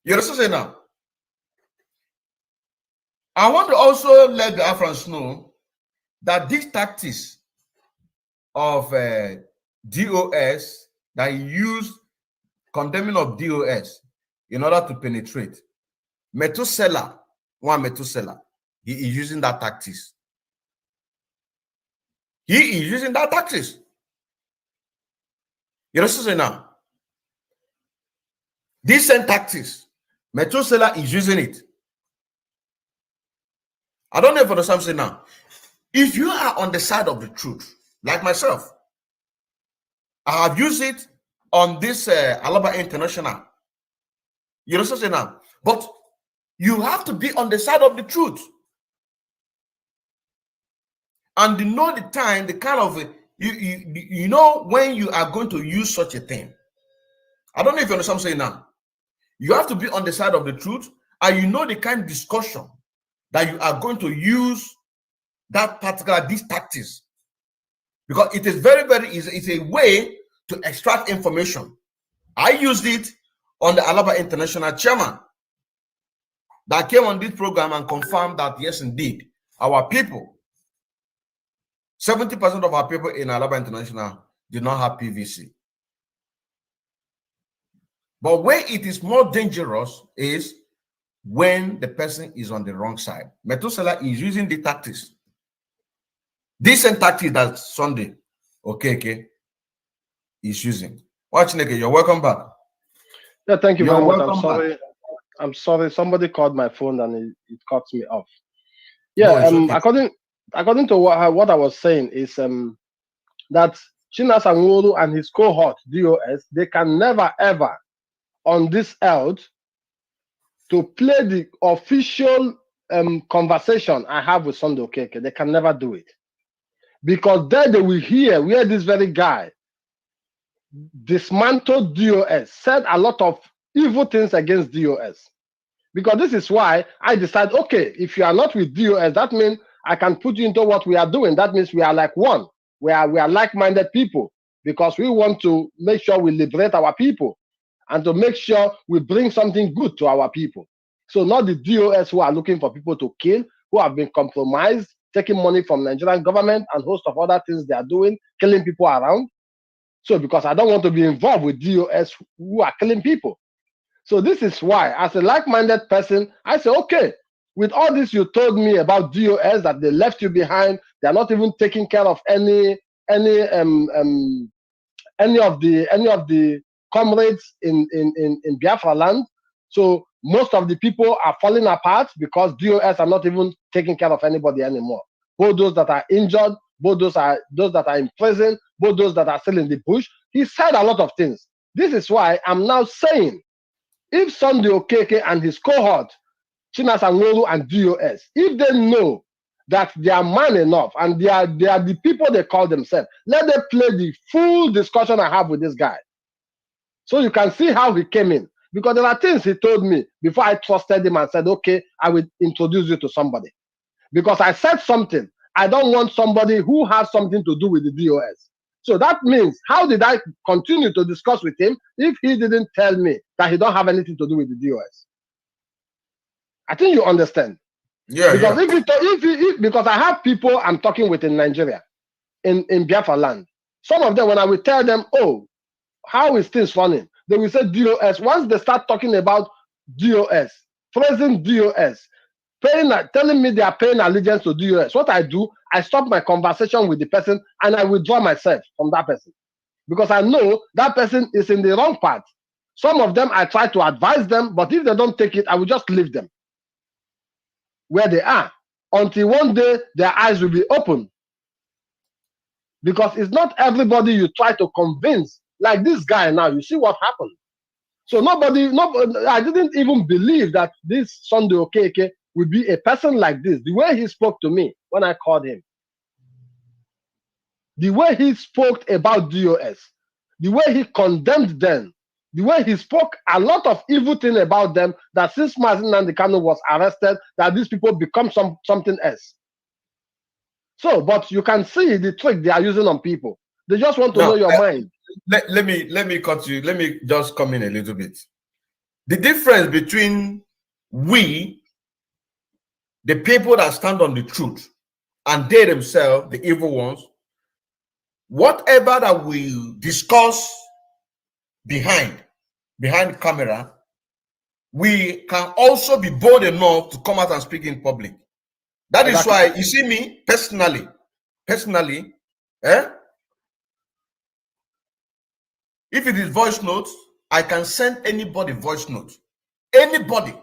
S1: You understand now? I want to also let the Biafrans know that these tactics of DOS that he used, condemning of DOS in order to penetrate, Methuselah, he is using that tactics. He is using that tactics. You understand now? These same tactics, Methuselah is using it. I don't know if you understand something now. If you are on the side of the truth, like myself, I have used it on this Alaba International. You know what I'm saying now? But you have to be on the side of the truth. And you know the time, the kind of, you know when you are going to use such a thing. I don't know if you understand what I'm saying now. You have to be on the side of the truth, and you know the kind of discussion that you are going to use that particular, these tactics. Because it is very, very easy. It's a way to extract information. I used it on the Alaba International chairman that came on this program and confirmed that, yes, indeed, our people, 70% of our people in Alaba International did not have PVC. But where it is more dangerous is when the person is on the wrong side. Methuselah is using the tactics. Decent tactics that Sunday, Okeke, is using. Watch Neke, you're welcome back.
S3: Yeah, thank you
S1: You're
S3: very much.
S1: welcome
S3: I'm sorry.
S1: back.
S3: I'm sorry. Somebody called my phone and it cut me off. Yeah,
S1: No, it's okay.
S3: according to what I was saying is that Chinas Anwolu and his cohort DOS, they can never ever on this earth to play the official conversation I have with Sunday Okeke. They can never do it. Because then they will hear where this very guy dismantled DOS, said a lot of evil things against DOS. Because this is why I decide, okay, if you are not with DOS, that means I can put you into what we are doing. That means we are like one. We are like-minded people because we want to make sure we liberate our people and to make sure we bring something good to our people. So not the DOS who are looking for people to kill, who have been compromised, taking money from Nigerian government and host of other things they are doing, killing people around. So because I don't want to be involved with DOS who are killing people. So this is why, as a like-minded person, I say, okay, with all this you told me about DOS, that they left you behind, they're not even taking care of any of the comrades in Biafra land. So most of the people are falling apart because DOS are not even taking care of anybody anymore. Both those that are injured, both those that are in prison, both those that are still in the bush. He said a lot of things. This is why I'm now saying, if Sunday Okeke and his cohort, Chinas Anwolu and DOS, if they know that they are man enough and they are the people they call themselves, let them play the full discussion I have with this guy. So you can see how he came in. Because there are things he told me before I trusted him and said, okay, I will introduce you to somebody. Because I said something. I don't want somebody who has something to do with the DOS. So that means, how did I continue to discuss with him if he didn't tell me that he don't have anything to do with the DOS? I think you understand.
S1: Yeah,
S3: because
S1: yeah.
S3: because I have people I'm talking with in Nigeria, in Biafra land. Some of them, when I will tell them, oh, how is things running? They will say DOS. Once they start talking about DOS, praising DOS, telling me they are paying allegiance to DOS, what I do, I stop my conversation with the person and I withdraw myself from that person. Because I know that person is in the wrong path. Some of them, I try to advise them, but if they don't take it, I will just leave them where they are until one day their eyes will be open. Because it's not everybody you try to convince. Like this guy now, you see what happened. So nobody, I didn't even believe that this Sunday Okeke would be a person like this. The way he spoke to me when I called him, the way he spoke about DOS, the way he condemned them, The way he spoke a lot of evil thing about them, that since Mazi Nnamdi Kanu was arrested, that these people become something else. So, but you can see the trick they are using on people. They just want to know your mind.
S1: Let me cut you. Let me just come in a little bit. The difference between we, the people that stand on the truth, and they themselves, the evil ones, whatever that we discuss behind camera, we can also be bold enough to come out and speak in public. That is why you see me personally, if it is voice notes, I can send anybody voice notes. Anybody.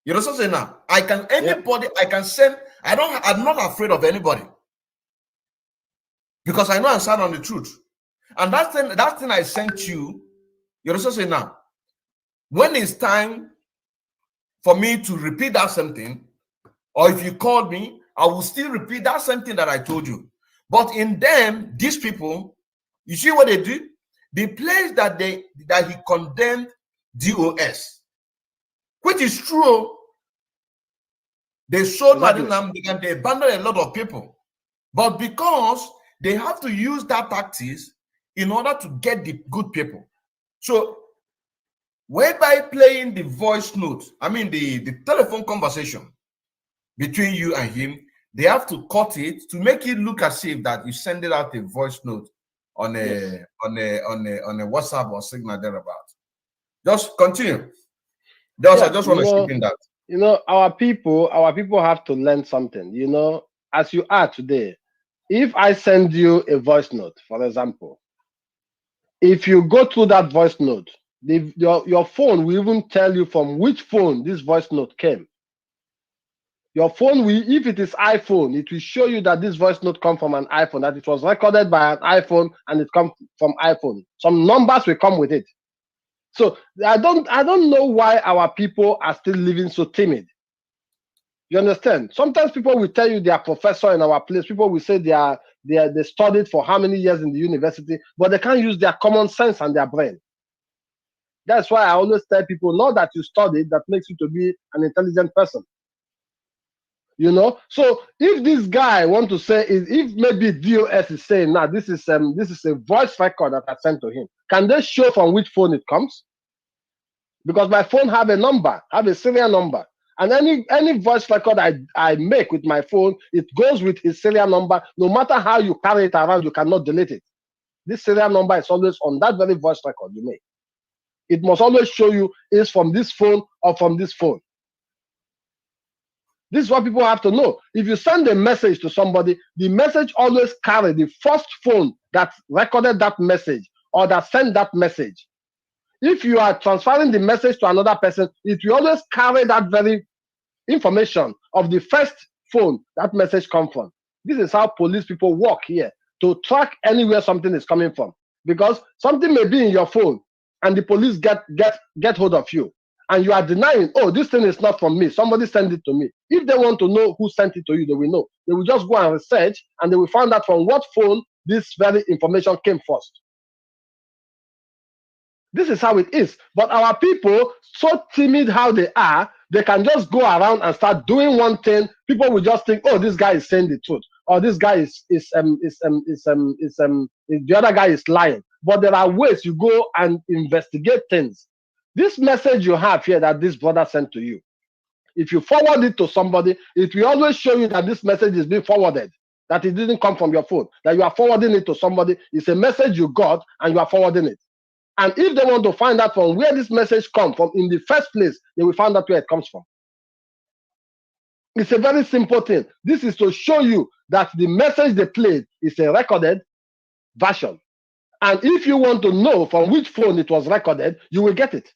S1: You know what I'm saying now? I can anybody, I can send. I'm not afraid of anybody. Because I know I stand on the truth. And that thing I sent you, you know what I'm saying now? When it's time for me to repeat that same thing, or if you called me, I will still repeat that same thing that I told you. But in them, these people, you see what they do? The place that he condemned DOS, which is true. They sold Madinam and they abandoned a lot of people. But because they have to use that tactics in order to get the good people. So, whereby playing the voice note, I mean the telephone conversation between you and him, they have to cut it to make it look as if that you send it out a voice note on a WhatsApp or Signal thereabout. Just continue. I just want to speak in that.
S3: You know, our people have to learn something. You know, as you are today, if I send you a voice note, for example, if you go through that voice note, your phone will even tell you from which phone this voice note came. Your phone will, if it is iPhone, it will show you that this voice note come from an iPhone, that it was recorded by an iPhone and it comes from iPhone. Some numbers will come with it. So I don't know why our people are still living so timid. You understand? Sometimes people will tell you they are professor in our place. People will say they studied for how many years in the university, but they can't use their common sense and their brain. That's why I always tell people, not that you studied, that makes you to be an intelligent person. You know, so if this guy want to say, if maybe DOS is saying, now this is a voice record that I sent to him, can they show from which phone it comes? Because my phone have a serial number, and any voice record I make with my phone, it goes with his serial number. No matter how you carry it around, you cannot delete it. This serial number is always on that very voice record you make. It must always show you is from this phone or from this phone. This is what people have to know. If you send a message to somebody, the message always carry the first phone that recorded that message or that sent that message. If you are transferring the message to another person, it will always carry that very information of the first phone that message comes from. This is how police people work here, to track anywhere something is coming from. Because something may be in your phone and the police get hold of you. And you are denying, oh, this thing is not from me. Somebody sent it to me. If they want to know who sent it to you, they will know. They will just go and research, and they will find out from what phone this very information came first. This is how it is. But our people, so timid how they are, they can just go around and start doing one thing. People will just think, oh, this guy is saying the truth, or this guy the other guy is lying. But there are ways you go and investigate things. This message you have here that this brother sent to you, if you forward it to somebody, it will always show you that this message is being forwarded, that it didn't come from your phone, that you are forwarding it to somebody. It's a message you got and you are forwarding it. And if they want to find out from where this message comes from in the first place, they will find out where it comes from. It's a very simple thing. This is to show you that the message they played is a recorded version. And if you want to know from which phone it was recorded, you will get it.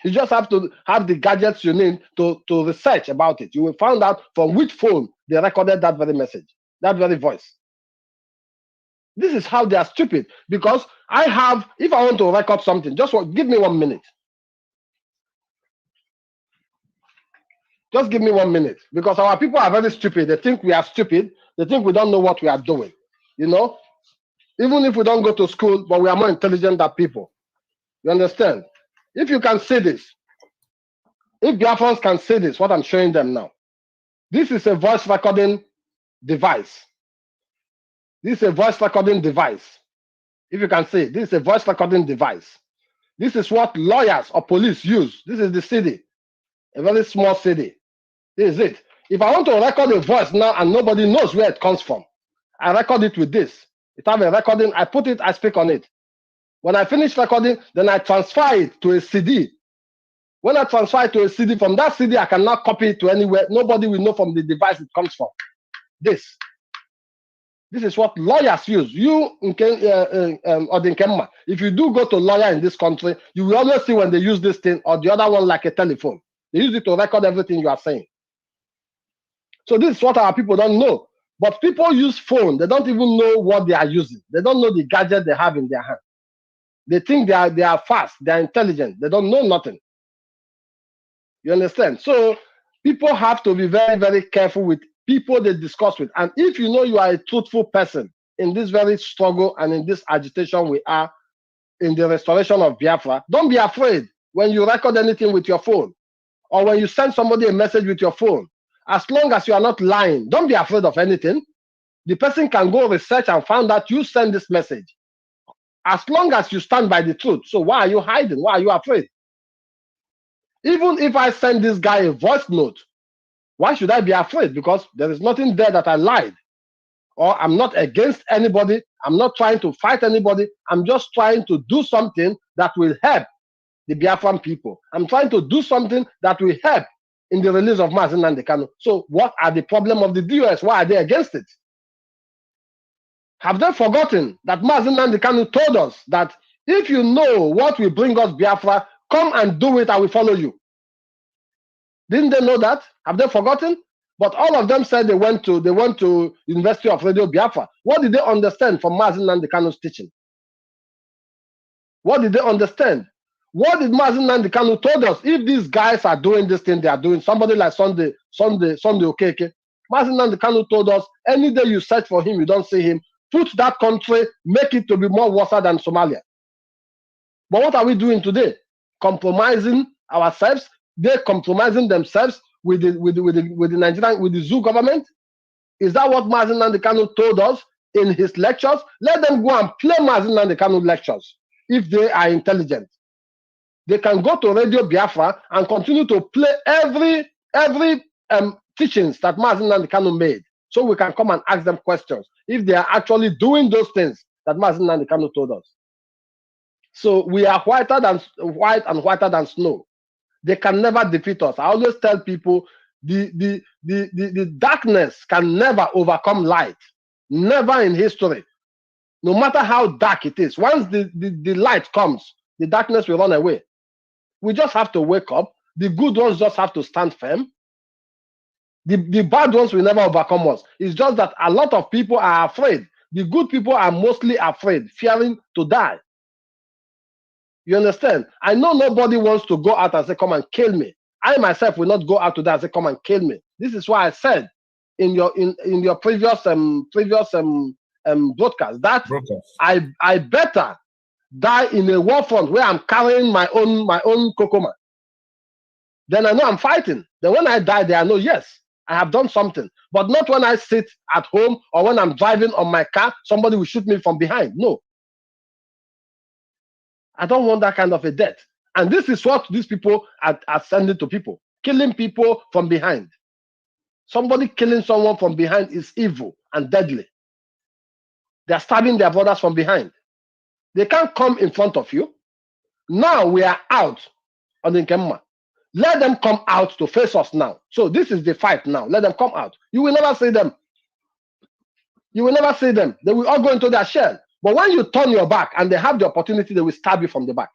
S3: You just have to have the gadgets you need to research about it. You will find out from which phone they recorded that very message, that very voice. This is how they are stupid. Because if I want to record something, give me 1 minute. Just give me 1 minute. Because our people are very stupid. They think we are stupid. They think we don't know what we are doing. You know? Even if we don't go to school, but we are more intelligent than people. You understand? If you can see this, if Biafrans can see this, what I'm showing them now, this is a voice recording device. This is a voice recording device. If you can see, this is a voice recording device. This is what lawyers or police use. This is the CD, a very small CD. This is it. If I want to record a voice now and nobody knows where it comes from, I record it with this. It have a recording, I put it, I speak on it. When I finish recording, then I transfer it to a CD. When I transfer it to a CD, from that CD, I cannot copy it to anywhere. Nobody will know from the device it comes from. This is what lawyers use. You, if you do go to a lawyer in this country, you will always see when they use this thing or the other one like a telephone. They use it to record everything you are saying. So this is what our people don't know. But people use phone. They don't even know what they are using. They don't know the gadget they have in their hand. They think they are fast. They are intelligent. They don't know nothing. You understand? So people have to be very, very careful with people they discuss with. And if you know you are a truthful person in this very struggle and in this agitation we are in the restoration of Biafra, don't be afraid when you record anything with your phone or when you send somebody a message with your phone. As long as you are not lying, don't be afraid of anything. The person can go research and find out you send this message. As long as you stand by the truth. So why are you hiding? Why are you afraid? Even if I send this guy a voice note, why should I be afraid? Because there is nothing there that I lied. Or I'm not against anybody. I'm not trying to fight anybody. I'm just trying to do something that will help the Biafran people. I'm trying to do something that will help in the release of Mazi Nnamdi Kanu. So what are the problem of the DOS? Why are they against it? Have they forgotten that Mazi Nnamdi Kanu told us that if you know what will bring us Biafra, come and do it, I will follow you. Didn't they know that? Have they forgotten? But all of them said they went to University of Radio Biafra. What did they understand from Mazi Nnamdi Kanu's teaching? What did they understand? What did Mazi Nnamdi Kanu told us? If these guys are doing this thing they are doing, somebody like Sunday Okeke, Mazi Nnamdi Kanu told us, any day you search for him, you don't see him, put that country, make it to be more worse than Somalia. But what are we doing today? Compromising ourselves. They're compromising themselves with the Nigerian, with the zoo government. Is that what Mazi Nnamdi Kanu told us in his lectures? Let them go and play Mazi Nnamdi Kanu lectures if they are intelligent. They can go to Radio Biafra and continue to play every teachings that Mazi Nnamdi Kanu made, so we can come and ask them questions if they are actually doing those things that Mazi Nnamdi Kanu told us. So we are white and whiter than snow. They can never defeat us. I always tell people the darkness can never overcome light. Never in history. No matter how dark it is. Once the light comes, the darkness will run away. We just have to wake up. The good ones just have to stand firm. The bad ones will never overcome us. It's just that a lot of people are afraid. The good people are mostly afraid, fearing to die. You understand? I know nobody wants to go out and say, come and kill me. I myself will not go out to that and say, come and kill me. This is why I said in your previous broadcast that I better die in a war front where I'm carrying my own kokoma. Then I know I'm fighting. Then when I die there, I know, yes, I have done something. But not when I sit at home or when I'm driving on my car, somebody will shoot me from behind. No. I don't want that kind of a death. And this is what these people are sending to people. Killing people from behind. Somebody killing someone from behind is evil and deadly. They are stabbing their brothers from behind. They can't come in front of you. Now we are out on the Nkemma. Let them come out to face us now. So this is the fight now. Let them come out. You will never see them. You will never see them. They will all go into their shell. But when you turn your back and they have the opportunity, they will stab you from the back.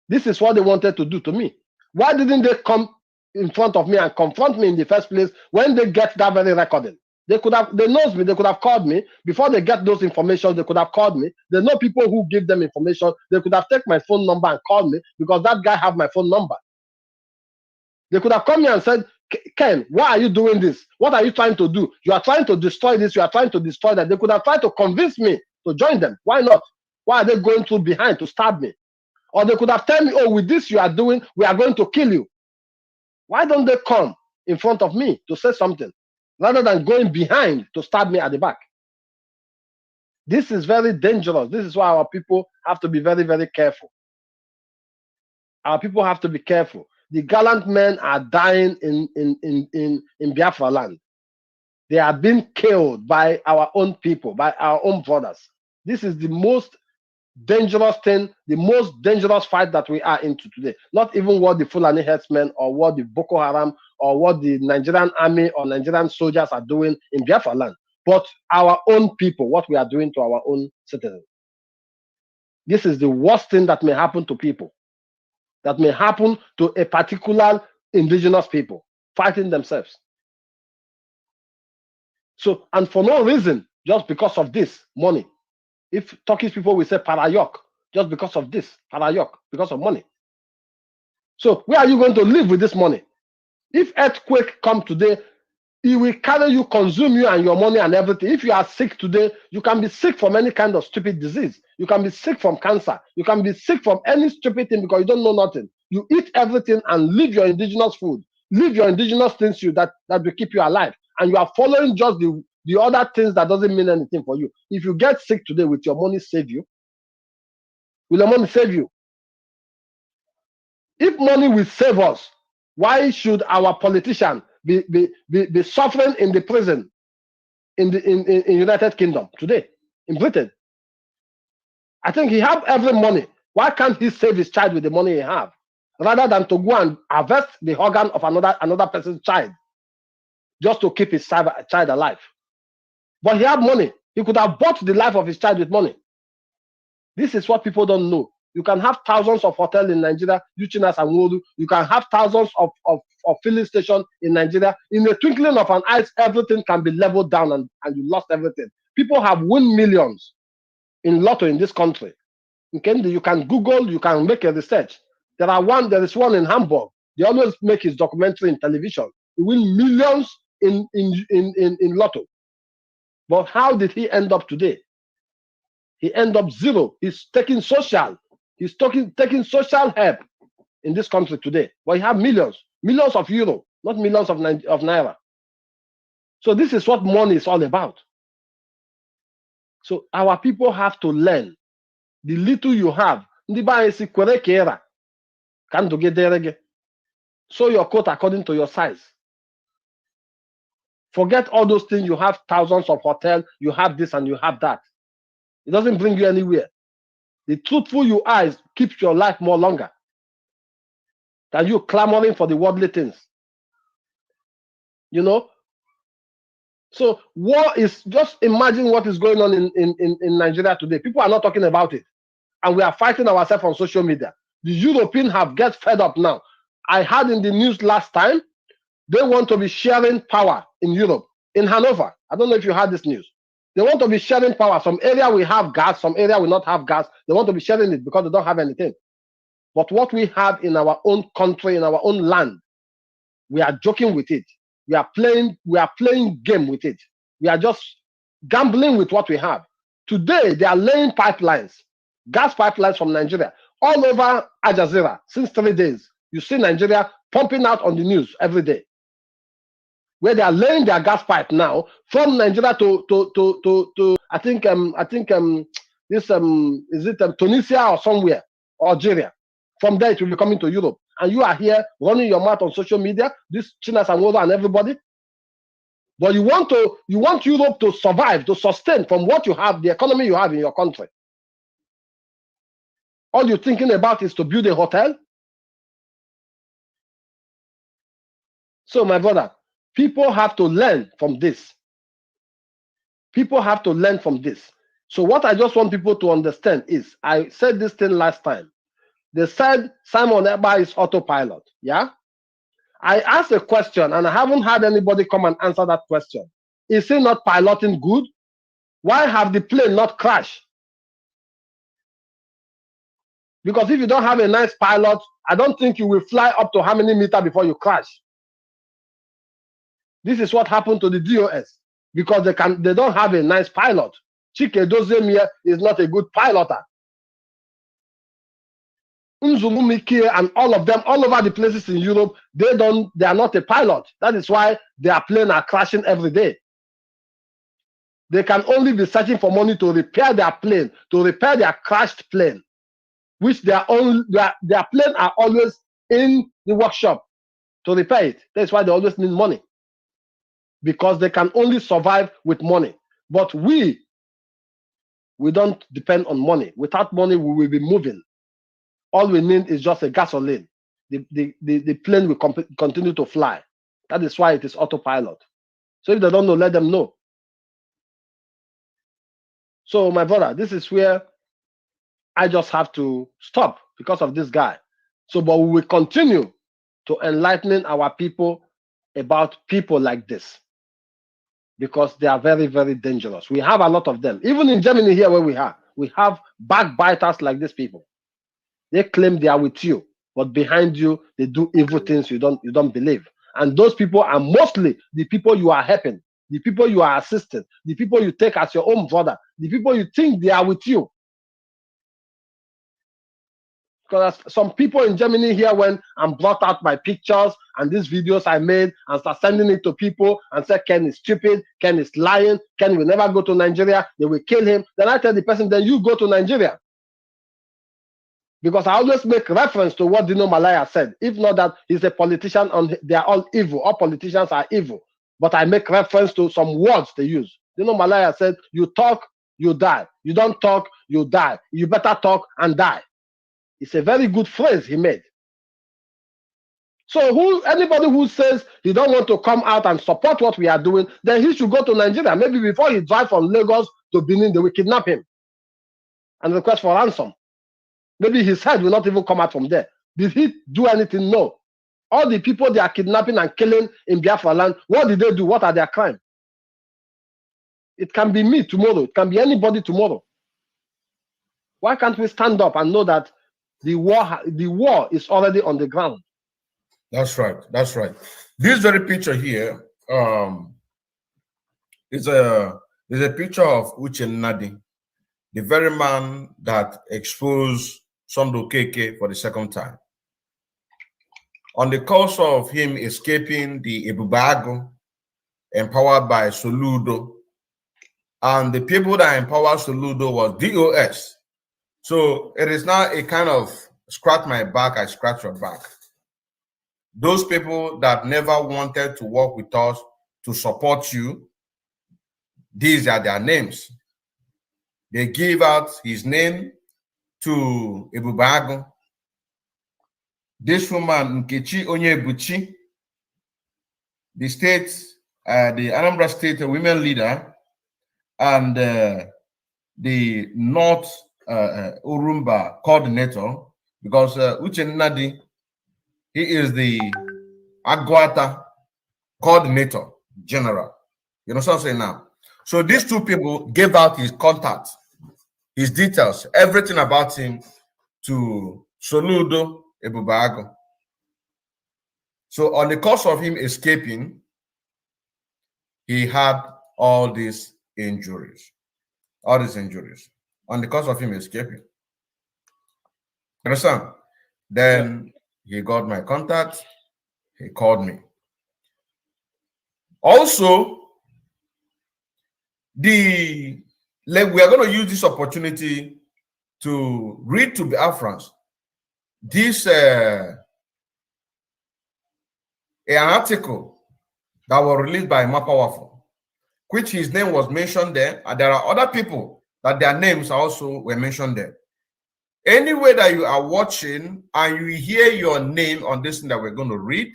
S3: This is what they wanted to do to me. Why didn't they come in front of me and confront me in the first place when they get that very recording? They knows me, they could have called me. Before they get those information, they could have called me. They know people who give them information. They could have taken my phone number and called me because that guy have my phone number. They could have come here and said, Ken, why are you doing this? What are you trying to do? You are trying to destroy this. You are trying to destroy that. They could have tried to convince me to join them. Why not? Why are they going through behind to stab me? Or they could have told me, oh, with this you are doing, we are going to kill you. Why don't they come in front of me to say something rather than going behind to stab me at the back? This is very dangerous. This is why our people have to be very, very careful. Our people have to be careful. The gallant men are dying in Biafra land. They are being killed by our own people, by our own brothers. This is the most dangerous thing, the most dangerous fight that we are into today. Not even what the Fulani herdsmen or what the Boko Haram or what the Nigerian army or Nigerian soldiers are doing in Biafra land, but our own people, what we are doing to our own citizens. This is the worst thing that may happen to people, that may happen to a particular indigenous people fighting themselves. So, and for no reason, just because of this money. If Turkish people will say parayok, just because of this, parayok, because of money. So where are you going to live with this money? If earthquake come today, it will carry you, consume you and your money and everything. If you are sick today, you can be sick from any kind of stupid disease. You can be sick from cancer. You can be sick from any stupid thing because you don't know nothing. You eat everything and leave your indigenous food, leave your indigenous things that will keep you alive. And you are following just the other things that doesn't mean anything for you. If you get sick today, will your money save you? Will your money save you? If money will save us, why should our politician be suffering in the prison in United Kingdom today, in Britain? I think he have every money. Why can't he save his child with the money he have, rather than to go and harvest the organ of another person's child just to keep his child alive? But he have money. He could have bought the life of his child with money. This is what people don't know. You can have thousands of hotels in Nigeria, Yuchinas and Wodu. You can have thousands of filling stations in Nigeria. In the twinkling of an eye, everything can be leveled down and you lost everything. People have won millions in lotto in this country. Okay? You can Google, you can make a research. There is one in Hamburg. They always make his documentary in television. He win millions in lotto. But how did he end up today? He end up zero. He's taking social. He's taking social help in this country today. But he have millions of euro, not millions of naira. So this is what money is all about. So our people have to learn. The little you have, sew your coat according to your size. Forget all those things. You have thousands of hotels, you have this and you have that. It doesn't bring you anywhere. The truthful you are keeps your life more longer than you clamoring for the worldly things. You know? So war is, just imagine what is going on in Nigeria today. People are not talking about it. And we are fighting ourselves on social media. The Europeans have get fed up now. I heard in the news last time, they want to be sharing power in Europe, in Hanover. I don't know if you heard this news. They want to be sharing power. Some area will have gas, some area will not have gas. They want to be sharing it because they don't have anything. But what we have in our own country, in our own land, we are joking with it. We are playing game with it. We are just gambling with what we have. Today, they are laying pipelines, gas pipelines from Nigeria, all over Al Jazeera since 3 days. You see Nigeria pumping out on the news every day, where they are laying their gas pipe now from Nigeria to I think this is it Tunisia or somewhere, or Algeria. From there it will be coming to Europe, and you are here running your mouth on social media, this Chinas and Woda and everybody. But you want Europe to survive, to sustain from what you have, the economy you have in your country. All you're thinking about is to build a hotel. So my brother, people have to learn from this. People have to learn from this. So what I just want people to understand is, I said this thing last time. They said Simon Ekpa is autopilot. Yeah? I asked a question and I haven't had anybody come and answer that question. Is he not piloting good? Why have the plane not crashed? Because if you don't have a nice pilot, I don't think you will fly up to how many meters before you crash. This is what happened to the DOS, because they don't have a nice pilot. Chike Dozemia is not a good piloter. Unzulumike and all of them, all over the places in Europe, they are not a pilot. That is why their planes are crashing every day. They can only be searching for money to repair their plane, to repair their crashed plane, which their plane are always in the workshop to repair it. That's why they always need money, because they can only survive with money. But we don't depend on money. Without money, we will be moving. All we need is just a gasoline. The plane will continue to fly. That is why it is autopilot. So if they don't know, let them know. So my brother, this is where I just have to stop because of this guy. So, but we will continue to enlighten our people about people like this, because they are very, very dangerous. We have a lot of them. Even in Germany here where we have backbiters like these people. They claim they are with you, but behind you, they do evil things you don't believe. And those people are mostly the people you are helping, the people you are assisting, the people you take as your own brother, the people you think they are with you. Because some people in Germany here, when I'm brought out my pictures and these videos I made and start sending it to people and say, Ken is stupid, Ken is lying, Ken will never go to Nigeria, they will kill him. Then I tell the person, then you go to Nigeria. Because I always make reference to what Dino Malaya said. If not that he's a politician and they are all evil, all politicians are evil. But I make reference to some words they use. Dino Malaya said, you talk, you die. You don't talk, you die. You better talk and die. It's a very good phrase he made. So anybody who says he don't want to come out and support what we are doing, then he should go to Nigeria. Maybe before he drives from Lagos to Benin, they will kidnap him and request for ransom. Maybe his head will not even come out from there. Did he do anything? No. All the people they are kidnapping and killing in Biafra land, what did they do? What are their crimes? It can be me tomorrow. It can be anybody tomorrow. Why can't we stand up and know that the war is already on the ground?
S1: That's right. That's right. This very picture here is a picture of Uche Nnadi, the very man that exposed Sunday Okeke for the second time. On the course of him escaping the Ebubago, empowered by Soludo, and the people that empowered Soludo was DOS. So it is now a kind of scratch my back, I scratch your back. Those people that never wanted to work with us to support you, these are their names. They give out his name to Ebubago. This woman, Nkechi Onyebuchi, the Anambra State women leader, and the North Urumba coordinator, because Uche Nnadi, he is the Agwata coordinator general. You know what I'm saying now? So these two people gave out his contact, his details, everything about him to Soludo Ebubago. So on the course of him escaping, he had all these injuries. On the course of him escaping. Understand? Then he got my contact. He called me. Also, we are going to use this opportunity to read to Biafrans this an article that was released by Mapawafo, which his name was mentioned there, and there are other people that their names also were mentioned there. Anyway that you are watching and you hear your name on this thing that we're going to read,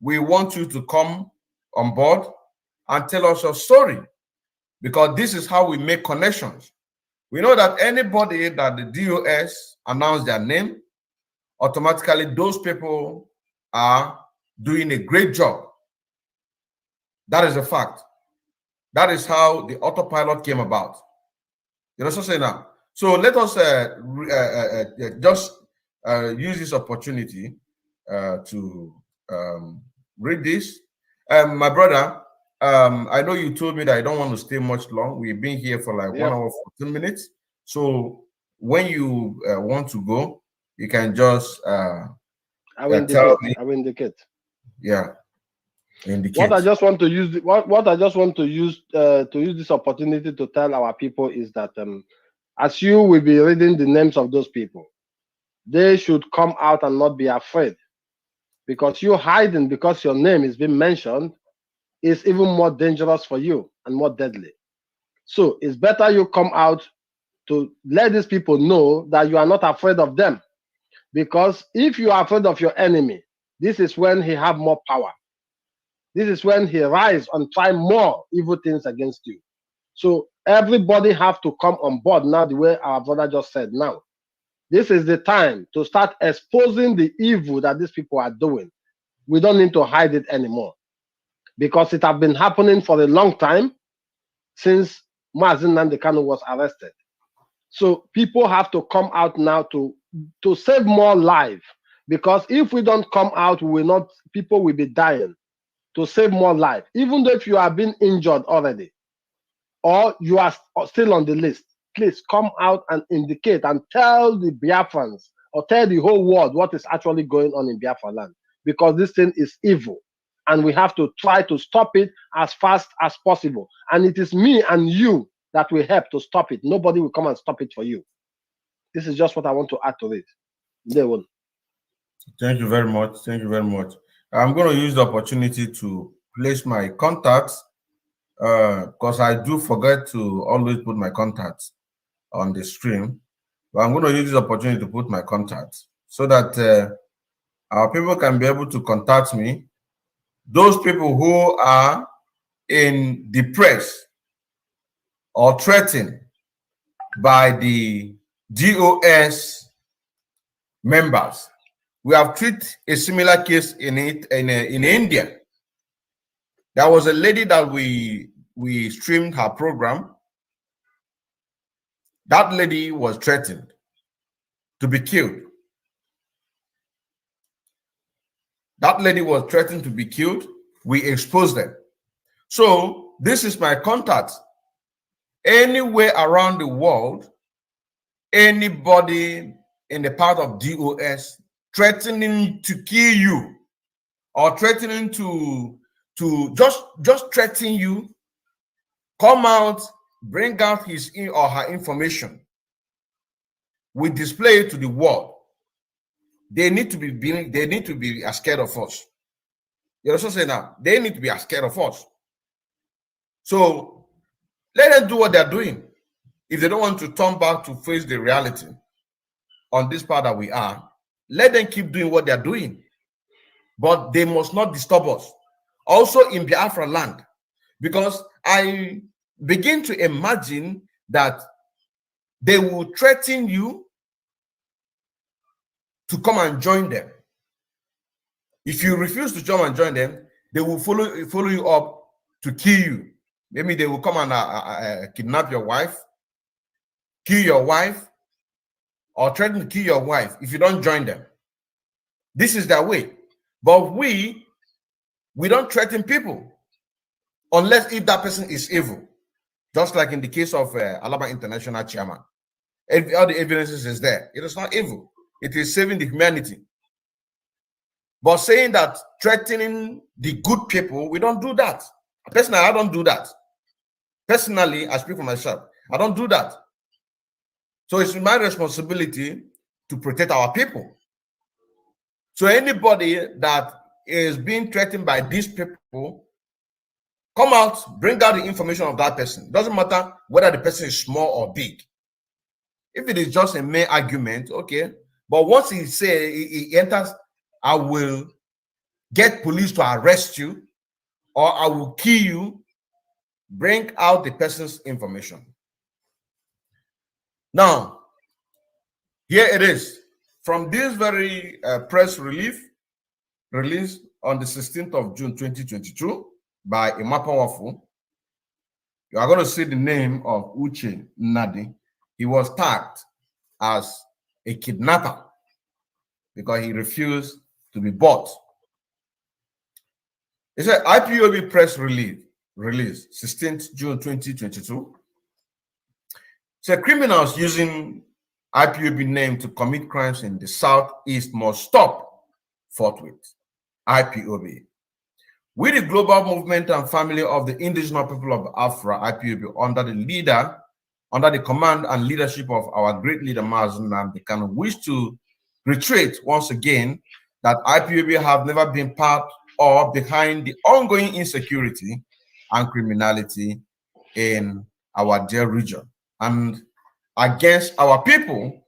S1: we want you to come on board and tell us your story, because this is how we make connections. We know that anybody that the DOS announced their name, automatically those people are doing a great job. That is a fact. That is how the autopilot came about. You know what I'm saying now? So let us just use this opportunity to read this. My brother, I know you told me that I don't want to stay much long. We've been here for like 1 hour, 14 minutes. So when you want to go, you can just
S3: I will
S1: tell
S3: indicate.
S1: me.
S3: I will indicate.
S1: Yeah, indicate.
S3: What I just want to use what I just want to use this opportunity to tell our people is that as you will be reading the names of those people, they should come out and not be afraid, because you hiding because your name is being mentioned is even more dangerous for you and more deadly. So it's better you come out to let these people know that you are not afraid of them, because if you are afraid of your enemy, this is when he have more power. This is when he rise and try more evil things against you. So everybody have to come on board now, the way our brother just said. Now, this is the time to start exposing the evil that these people are doing. We don't need to hide it anymore, because it has been happening for a long time since Mazi Nandekano was arrested. So people have to come out now to save more life, because if we don't come out, we will not. People will be dying. To save more life, even though if you have been injured already, or you are still on the list, please come out and indicate and tell the Biafrans or tell the whole world what is actually going on in Biafra land, because this thing is evil and we have to try to stop it as fast as possible. And it is me and you that will help to stop it. Nobody will come and stop it for you. This is just what I want to add to it. They will.
S1: Thank you very much. Thank you very much. I'm going to use the opportunity to place my contacts, because I do forget to always put my contacts on the stream. But I'm going to use this opportunity to put my contacts so that our people can be able to contact me. Those people who are in the press or threatened by the DOS members. We have treated a similar case in India. There was a lady that we streamed her program. That lady was threatened to be killed. That lady was threatened to be killed. We exposed them. So this is my contact. Anywhere around the world, anybody in the part of DOS threatening to kill you or threatening to just threaten you, come out, bring out his or her information. We display it to the world. They need to be scared of us. You also say now they need to be scared of us. So let them do what they're doing. If they don't want to turn back to face the reality on this part that we are, let them keep doing what they're doing. But they must not disturb us. Also in Biafra land, because I begin to imagine that they will threaten you to come and join them. If you refuse to come and join them, they will follow you up to kill you. Maybe they will come and kidnap your wife, kill your wife, or threaten to kill your wife if you don't join them. This is their way. But we don't threaten people unless if that person is evil. Just like in the case of Alaba International Chairman. All the evidences is there. It is not evil. It is saving the humanity. But saying that threatening the good people, we don't do that. Personally, I don't do that. Personally, I speak for myself. I don't do that. So it's my responsibility to protect our people. So anybody that is being threatened by these people, come out, bring out the information of that person. Doesn't matter whether the person is small or big. If it is just a mere argument, okay. But once he enters, I will get police to arrest you, or I will kill you. Bring out the person's information. Now, here it is. From this very press release on the 16th of June 2022 by Imapa Wafu, you are going to see the name of Uche Nadi. He was tagged as a kidnapper because he refused to be bought. It's an IPOB press release, 16th June 2022. So criminals using IPOB name to commit crimes in the Southeast must stop forthwith. IPOB. We, the global movement and family of the indigenous people of Afra, IPOB, under the command and leadership of our great leader Mazi, they can wish to reiterate once again that IPOB have never been part or behind the ongoing insecurity and criminality in our dear region and against our people,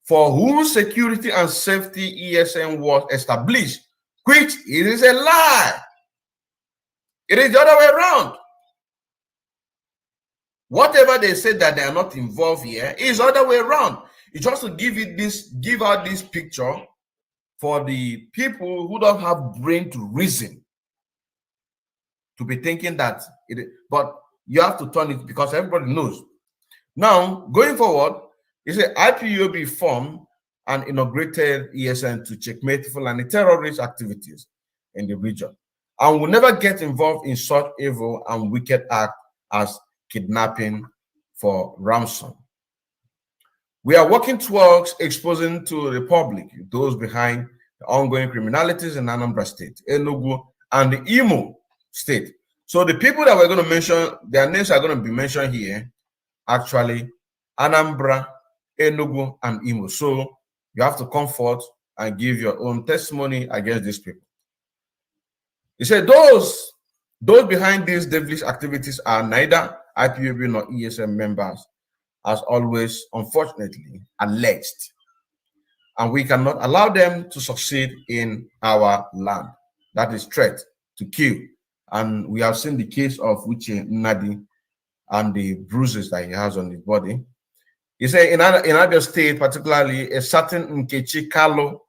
S1: for whose security and safety ESN was established, which is a lie. It is the other way around. Whatever they say that they are not involved here is the other way around. It's just to give out this picture for the people who don't have brain to reason, to be thinking that but you have to turn it because everybody knows. Now, going forward, it's an IPOB formed and inaugurated ESN to checkmate Fulani terrorist activities in the region, and will never get involved in such evil and wicked acts as kidnapping for ransom. We are working towards exposing to the public those behind the ongoing criminalities in Anambra State, Enugu, and the Imo State. So the people that we're going to mention, their names are going to be mentioned here, actually, Anambra, Enugu, and Imo. So you have to comfort and give your own testimony against these people. He said those behind these devilish activities are neither IPOB nor ESM members, as always, unfortunately, alleged. And we cannot allow them to succeed in our land. That is threat to kill. And we have seen the case of Uche Nnadi and the bruises that he has on his body. He said in Abia State, particularly, a certain Nkechi Kalo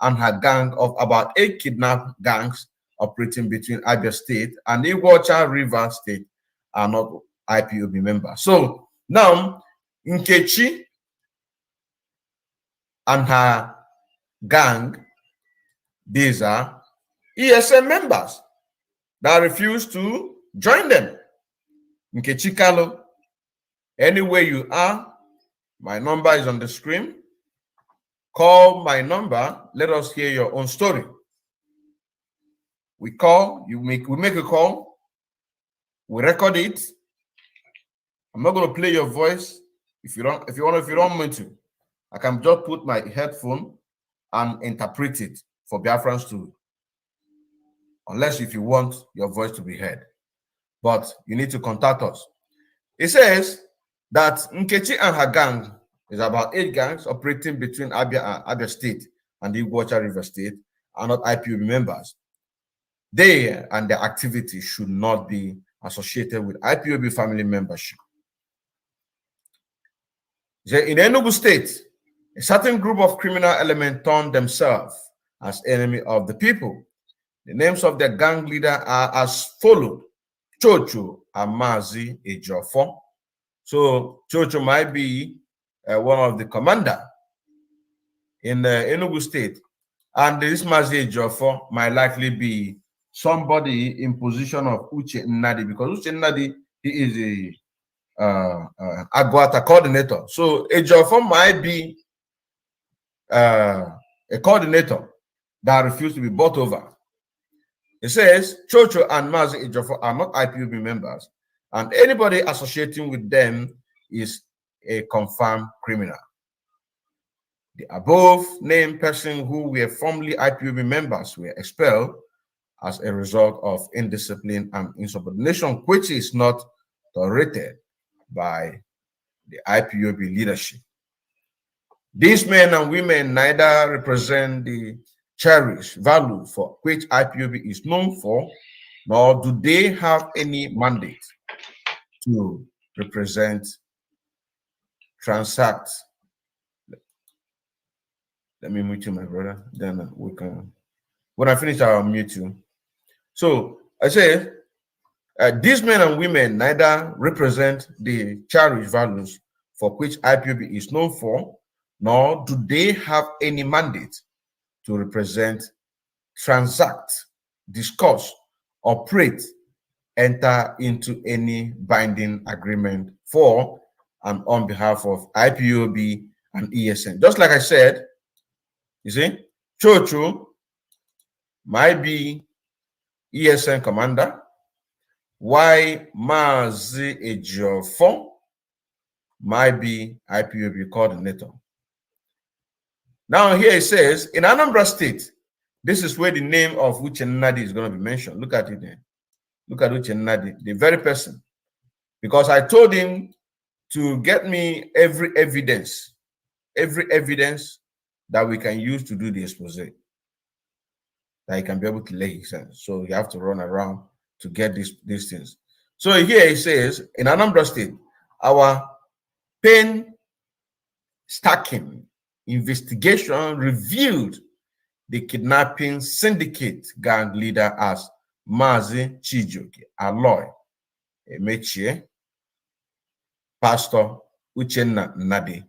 S1: and her gang of about 8 kidnapped gangs operating between Abia State and Iguacha River State are not IPOB members. So now, Nkechi and her gang, these are ESM members that refuse to join them. Nkechi Kalo, anywhere you are, my number is on the screen. Call my number. Let us hear your own story. We call, we make a call, we record it. I'm not going to play your voice. If you don't want me to, I can just put my headphone and interpret it for Biafrans to, unless if you want your voice to be heard. But you need to contact us. It says that Nkechi and her gang is about 8 gangs operating between Abia State and the Iguacha River State are not IPOB members. They and their activities should not be associated with IPOB family membership. In Enugu State, a certain group of criminal elements turned themselves as enemy of the people. The names of their gang leader are as follows: Chocho and Mazi Ejiofor. So Chocho might be one of the commander in Enugu State, and this Mazi Ejiofor might likely be somebody in position of Uche Nnadi, because Uche Nnadi, he is a Agwata coordinator. So Ejiofor might be a coordinator that refused to be bought over. It says Chocho and Mazi Ejiofor are not IPOB members, and anybody associating with them is a confirmed criminal. The above named person who were formerly IPOB members were expelled as a result of indiscipline and insubordination, which is not tolerated by the IPOB leadership. These men and women neither represent the cherished value for which IPOB is known for, nor do they have any mandate to represent, transact. Let me mute you, my brother. Then we can, when I finish, I'll mute you. So I say, these men and women neither represent the cherished values for which IPOB is known for, nor do they have any mandate to represent, transact, discuss, operate, enter into any binding agreement for and on behalf of IPOB an ESN. Just like I said, you see, Chocho might be ESN commander, why Mazi Ejiofor might be IPOB coordinator. Now here it says, in Anambra State, this is where the name of Uche Nnadi is going to be mentioned. Look at it there. Look at Uche Nnadi, the very person. Because I told him to get me every evidence that we can use to do the expose, that he can be able to lay his hands. So you have to run around to get these things. So here it says, in Anambra State, our pain stacking investigation revealed the kidnapping syndicate gang leader as Mazi Chijoke Aloy Emechie, Pastor Uchenna Nnadi.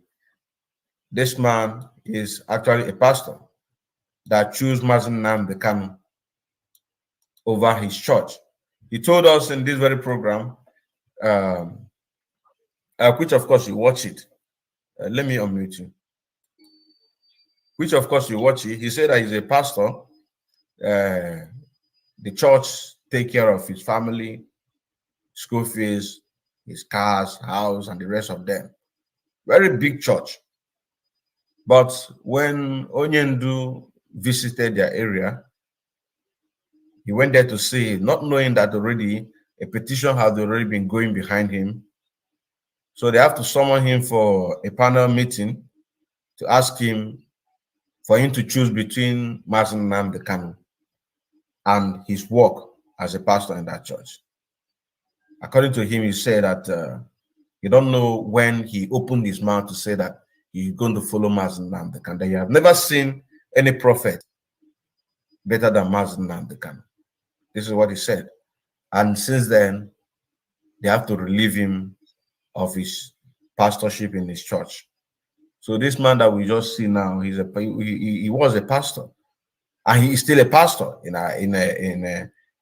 S1: This man is actually a pastor that chose Mazi Nnamdi Kanu over his church. He told us in this very program, which of course you watch it. Let me unmute you. Which of course you watch it. He said that he's a pastor. The church take care of his family, school fees, his cars, house, and the rest of them. Very big church. But when Onyendu visited their area, he went there to see, not knowing that already a petition had already been going behind him. So they have to summon him for a panel meeting to ask him for him to choose between Mazi Nnamdi Kanu and his work as a pastor in that church. According to him, he said that he don't know when he opened his mouth to say that he's going to follow Mazi Nnamdi Kanu. He have never seen any prophet better than Mazi Nnamdi Kanu. This is what he said. And since then, they have to relieve him of his pastorship in his church. So this man that we just see now, he was a pastor, and he is still a pastor in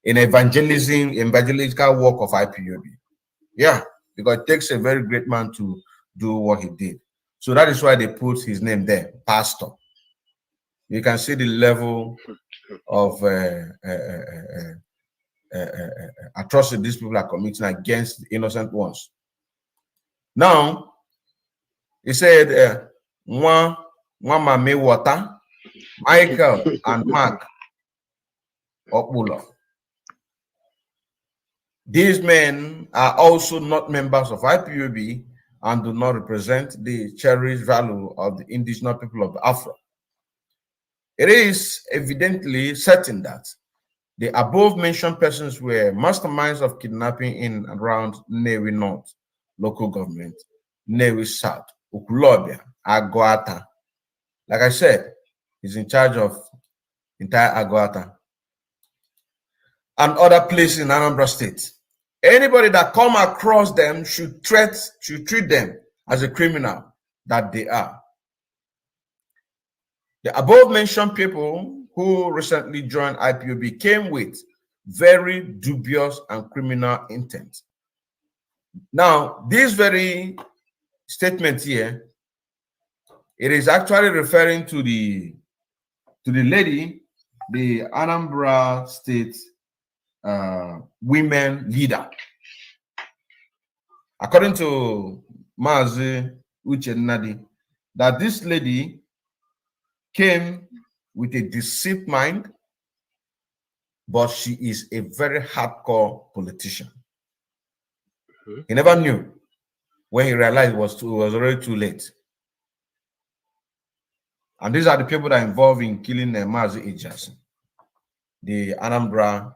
S1: evangelical work of IPOB. Yeah, because it takes a very great man to do what he did. So that is why they put his name there, pastor. You can see the level of atrocity these people are committing against the innocent ones. Now, he said, Mama me water, Michael and Mark Okbulo. These men are also not members of IPOB and do not represent the cherished value of the indigenous people of Afro. It is evidently certain that the above-mentioned persons were masterminds of kidnapping in and around Nnewi North local government, Nnewi South, Ukulobia, Aguata. Like I said, he's in charge of entire Aguata and other places in Anambra State. Anybody that come across them should treat them as a criminal that they are. The above-mentioned people who recently joined IPOB came with very dubious and criminal intent. Now, this very statement here, it is actually referring to the lady, the Anambra State women leader. According to Mazi Uche Nnadi, that this lady came with a deceived mind, but she is a very hardcore politician. He never knew. When he realized it was already too late. And these are the people that are involved in killing Mazi Ejiofor. The Anambra,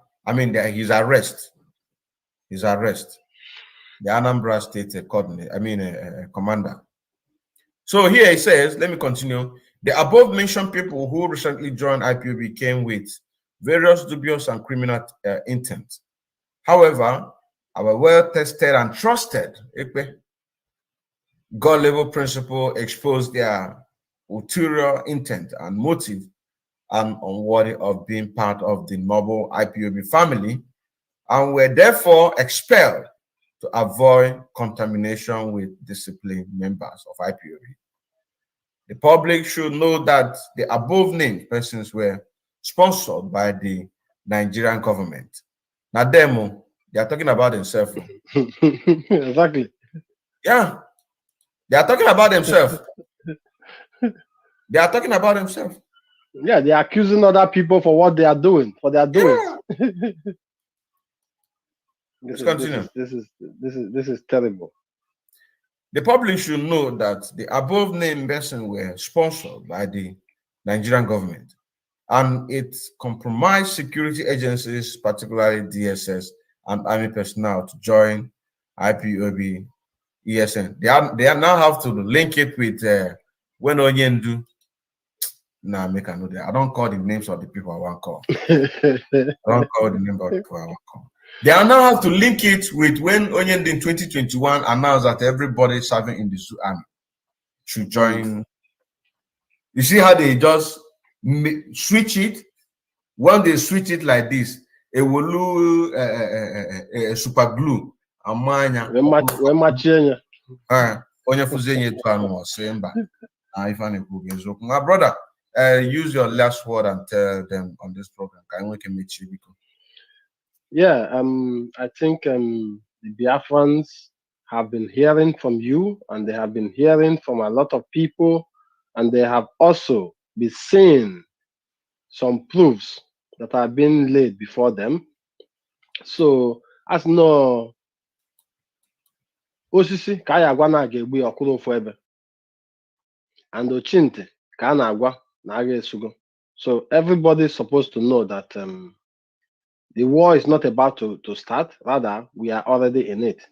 S1: his arrest. The Anambra State commander. So here it says, let me continue. The above mentioned people who recently joined IPOB came with various dubious and criminal intent. However, our well-tested and trusted God-level principle exposed their ulterior intent and motive and unworthy of being part of the noble IPOB family, and were therefore expelled to avoid contamination with disciplined members of IPOB. The public should know that the above named persons were sponsored by the Nigerian government. Now, demo, they are talking about themselves.
S3: Exactly.
S1: Yeah, they are talking about themselves. They are talking about themselves.
S3: Yeah, they are accusing other people for what they are doing, for their doings.
S1: Yeah. Let's continue.
S3: This is terrible.
S1: The public should know that the above named persons were sponsored by the Nigerian government, and it compromised security agencies, particularly DSS and army personnel, to join IPOB ESN. They now have to link it with when Onyendu. Nah, make I know that. I don't call the names of the people I want to call. I don't call the name of the people I want to call. They are now have to link it with when Onyendu in 2021 announced that everybody serving in the Sioux army should join. You see how they just switch it? When they switch it like this, it will look super glue. Amanya. Onye fuzenye tu anu semba. My brother, use your last word and tell them on this program.
S3: Yeah, I think the Biafrans have been hearing from you, and they have been hearing from a lot of people, and they have also been seeing some proofs that are being laid before them. So, as no osisi ka ya agwa na ga-egbu ya ọkwụrụ ofu ebe, and ochinte ka a na-agwa na agha esugo. So everybody is supposed to know that the war is not about to start. Rather, we are already in it.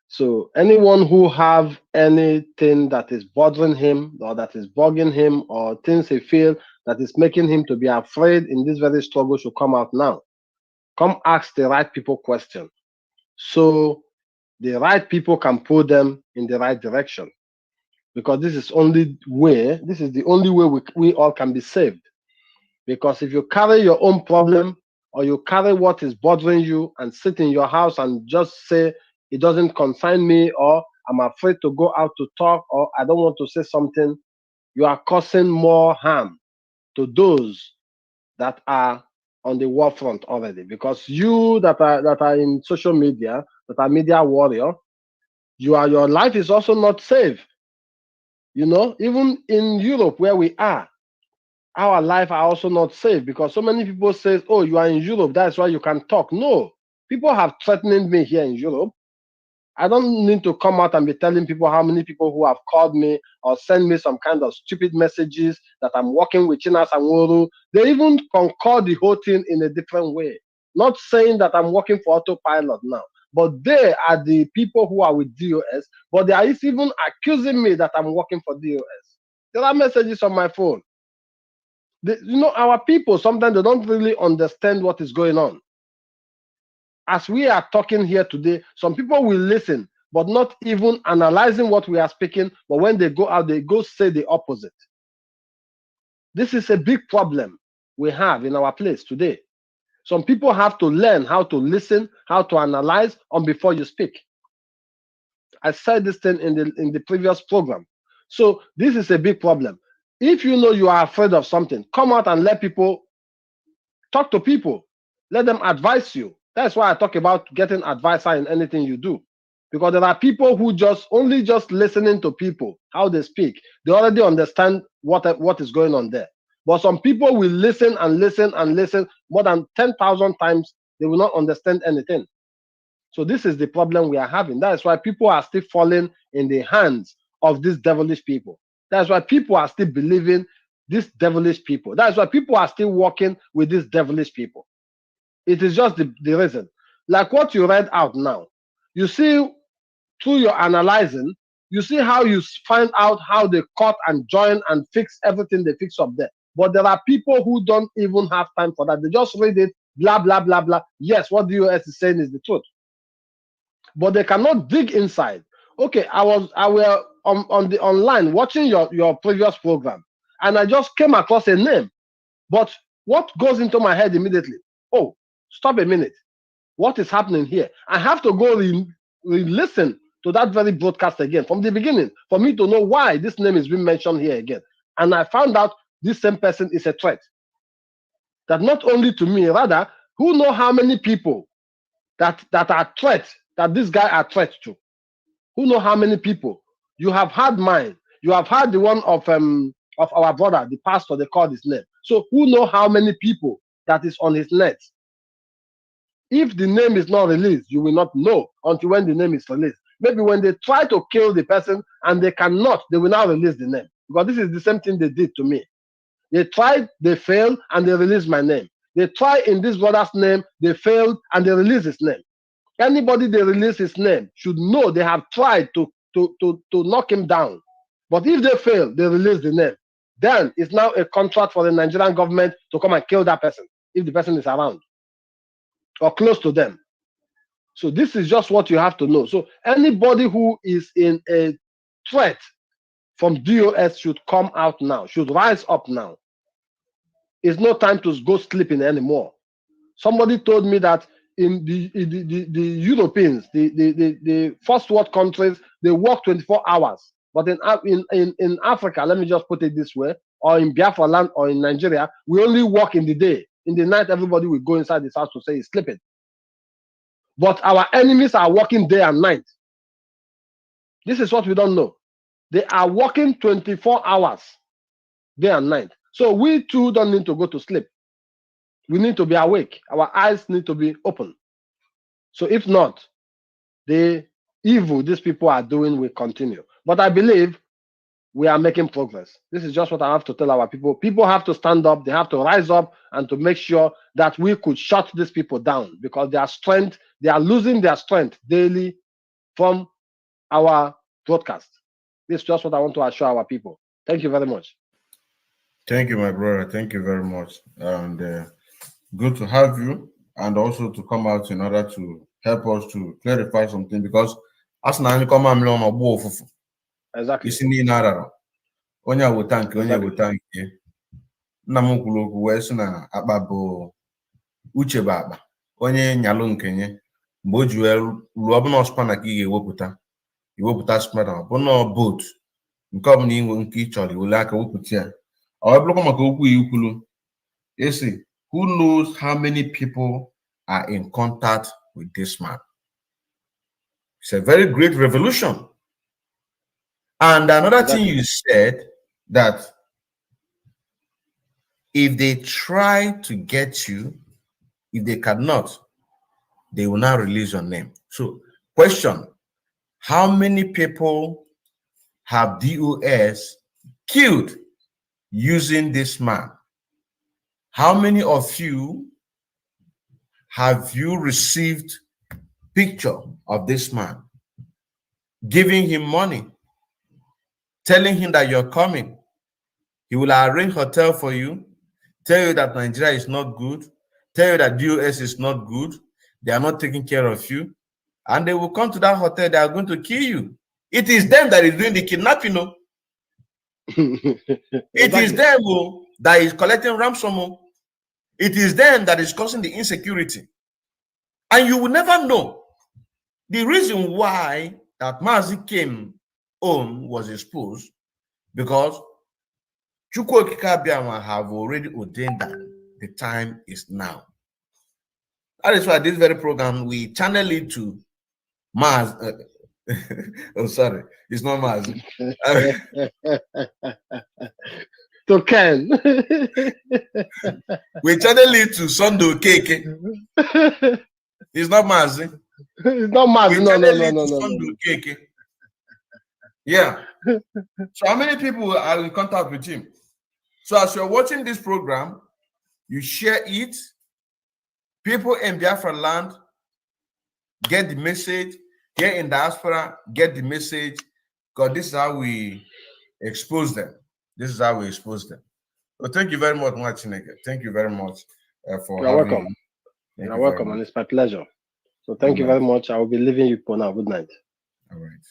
S3: So anyone who have anything that is bothering him, or that is bugging him, or things he feel that is making him to be afraid in this very struggle should come out now. Come ask the right people question, so the right people can pull them in the right direction. Because this is the only way we all can be saved. Because if you carry your own problem, or you carry what is bothering you and sit in your house and just say, it doesn't concern me, or I'm afraid to go out to talk, or I don't want to say something, you are causing more harm to those that are on the war front already. Because you that are in social media, that are media warrior, your life is also not safe. You know, even in Europe where we are, our life are also not safe, because so many people say, oh, you are in Europe, that's why you can talk. No, people have threatened me here in Europe. I don't need to come out and be telling people how many people who have called me or send me some kind of stupid messages that I'm working with Chinas and Woru. They even concord the whole thing in a different way. Not saying that I'm working for autopilot now, but they are the people who are with DOS, but they are even accusing me that I'm working for DOS. There are messages on my phone. Our people, sometimes they don't really understand what is going on. As we are talking here today, some people will listen, but not even analyzing what we are speaking. But when they go out, they go say the opposite. This is a big problem we have in our place today. Some people have to learn how to listen, how to analyze before you speak. I said this thing in the previous program. So this is a big problem. If you know you are afraid of something, come out and let people talk to people. Let them advise you. That's why I talk about getting advisor in anything you do. Because there are people who just listening to people, how they speak. They already understand what is going on there. But some people will listen and listen and listen more than 10,000 times. They will not understand anything. So this is the problem we are having. That's why people are still falling in the hands of these devilish people. That's why people are still believing these devilish people. That's why people are still working with these devilish people. It is just the reason. Like what you read out now. You see, through your analyzing, you see how you find out how they cut and join and fix everything they fix up there. But there are people who don't even have time for that. They just read it, blah, blah, blah, blah. Yes, what the US is saying is the truth. But they cannot dig inside. Okay, I was on the online watching your previous program, and I just came across a name. But what goes into my head immediately? Oh, stop a minute. What is happening here? I have to go re-listen to that very broadcast again from the beginning for me to know why this name is being mentioned here again. And I found out this same person is a threat. That not only to me, rather, who know how many people that are threats, that this guy are threats to? Who know how many people? You have had mine. You have had the one of our brother, the pastor, they called his name. So who know how many people that is on his net? If the name is not released, you will not know until when the name is released. Maybe when they try to kill the person and they cannot, they will now release the name. Because this is the same thing they did to me. They tried, they failed, and they released my name. They tried in this brother's name, they failed, and they released his name. Anybody they release his name should know they have tried to knock him down. But if they fail, they release the name. Then it's now a contract for the Nigerian government to come and kill that person if the person is around or close to them. So this is just what you have to know. So anybody who is in a threat from DOS should come out now, should rise up now. It's no time to go sleeping anymore. Somebody told me that in the Europeans, the first world countries, they work 24 hours. But in Africa, let me just put it this way, or in Biafra land or in Nigeria, we only work in the day. In the night, everybody will go inside this house to say he's sleeping. But our enemies are working day and night. This is what we don't know. They are working 24 hours, day and night. So we too don't need to go to sleep. We need to be awake. Our eyes need to be open. So if not, the evil these people are doing will continue. But I believe we are making progress. This is just what I have to tell our people. People have to stand up. They have to rise up and to make sure that we could shut these people down, because their strength, they are losing their strength daily from our broadcast. This is just what I want to assure our people. Thank you very much.
S1: Thank you, my brother. Thank you very much. And good to have you, and also to come out in order to help us to clarify something, because as now come on
S3: Exactly.
S1: onye weta nke onye weta nke nna m kwuru okwu wee sị na akpa bụ uche bụ akpa onye nyalụ nkenye mgbe o ji wee ruo ọbụna spana ka ị ga-ewepụta spana ọbụna boat nke ọbụla inwe nke ị chọrọ iwele aka wepụta ya ọ bụrụkwa maka okwu ya ikwulu esi who knows how many people are in contact with this man. It's a very great revolution. And another thing you said, that if they try to get you, if they cannot, they will not release your name. So, question, how many people have DOS killed using this man? How many of you have you received picture of this man, giving him money, telling him that you're coming? He will arrange hotel for you, tell you that Nigeria is not good, tell you that DOS is not good, they are not taking care of you, and they will come to that hotel, they are going to kill you. It is them that is doing the kidnapping. It is them that is collecting ransom. It is them that is causing the insecurity. And you will never know. The reason why that Mazi came home was exposed, because Okeke have already ordained that the time is now. That is why this very program, we channel it to Maz. Oh, sorry, it's not Mazi.
S3: To Ken.
S1: We channel it to Sunday Okeke. It's not Mazi.
S3: It's not Mazi. No.
S1: Sunday Okeke. Yeah. So how many people are in contact with him? So as you're watching this program, you share it. People in Biafra land get the message. Here in diaspora, get the message, because this is how we expose them. This is how we expose them. So thank you very much, Chineke. Thank you very much for
S3: You're welcome. You're welcome, and it's my pleasure. So thank you very much. I will be leaving you for now. Good night.
S1: All right.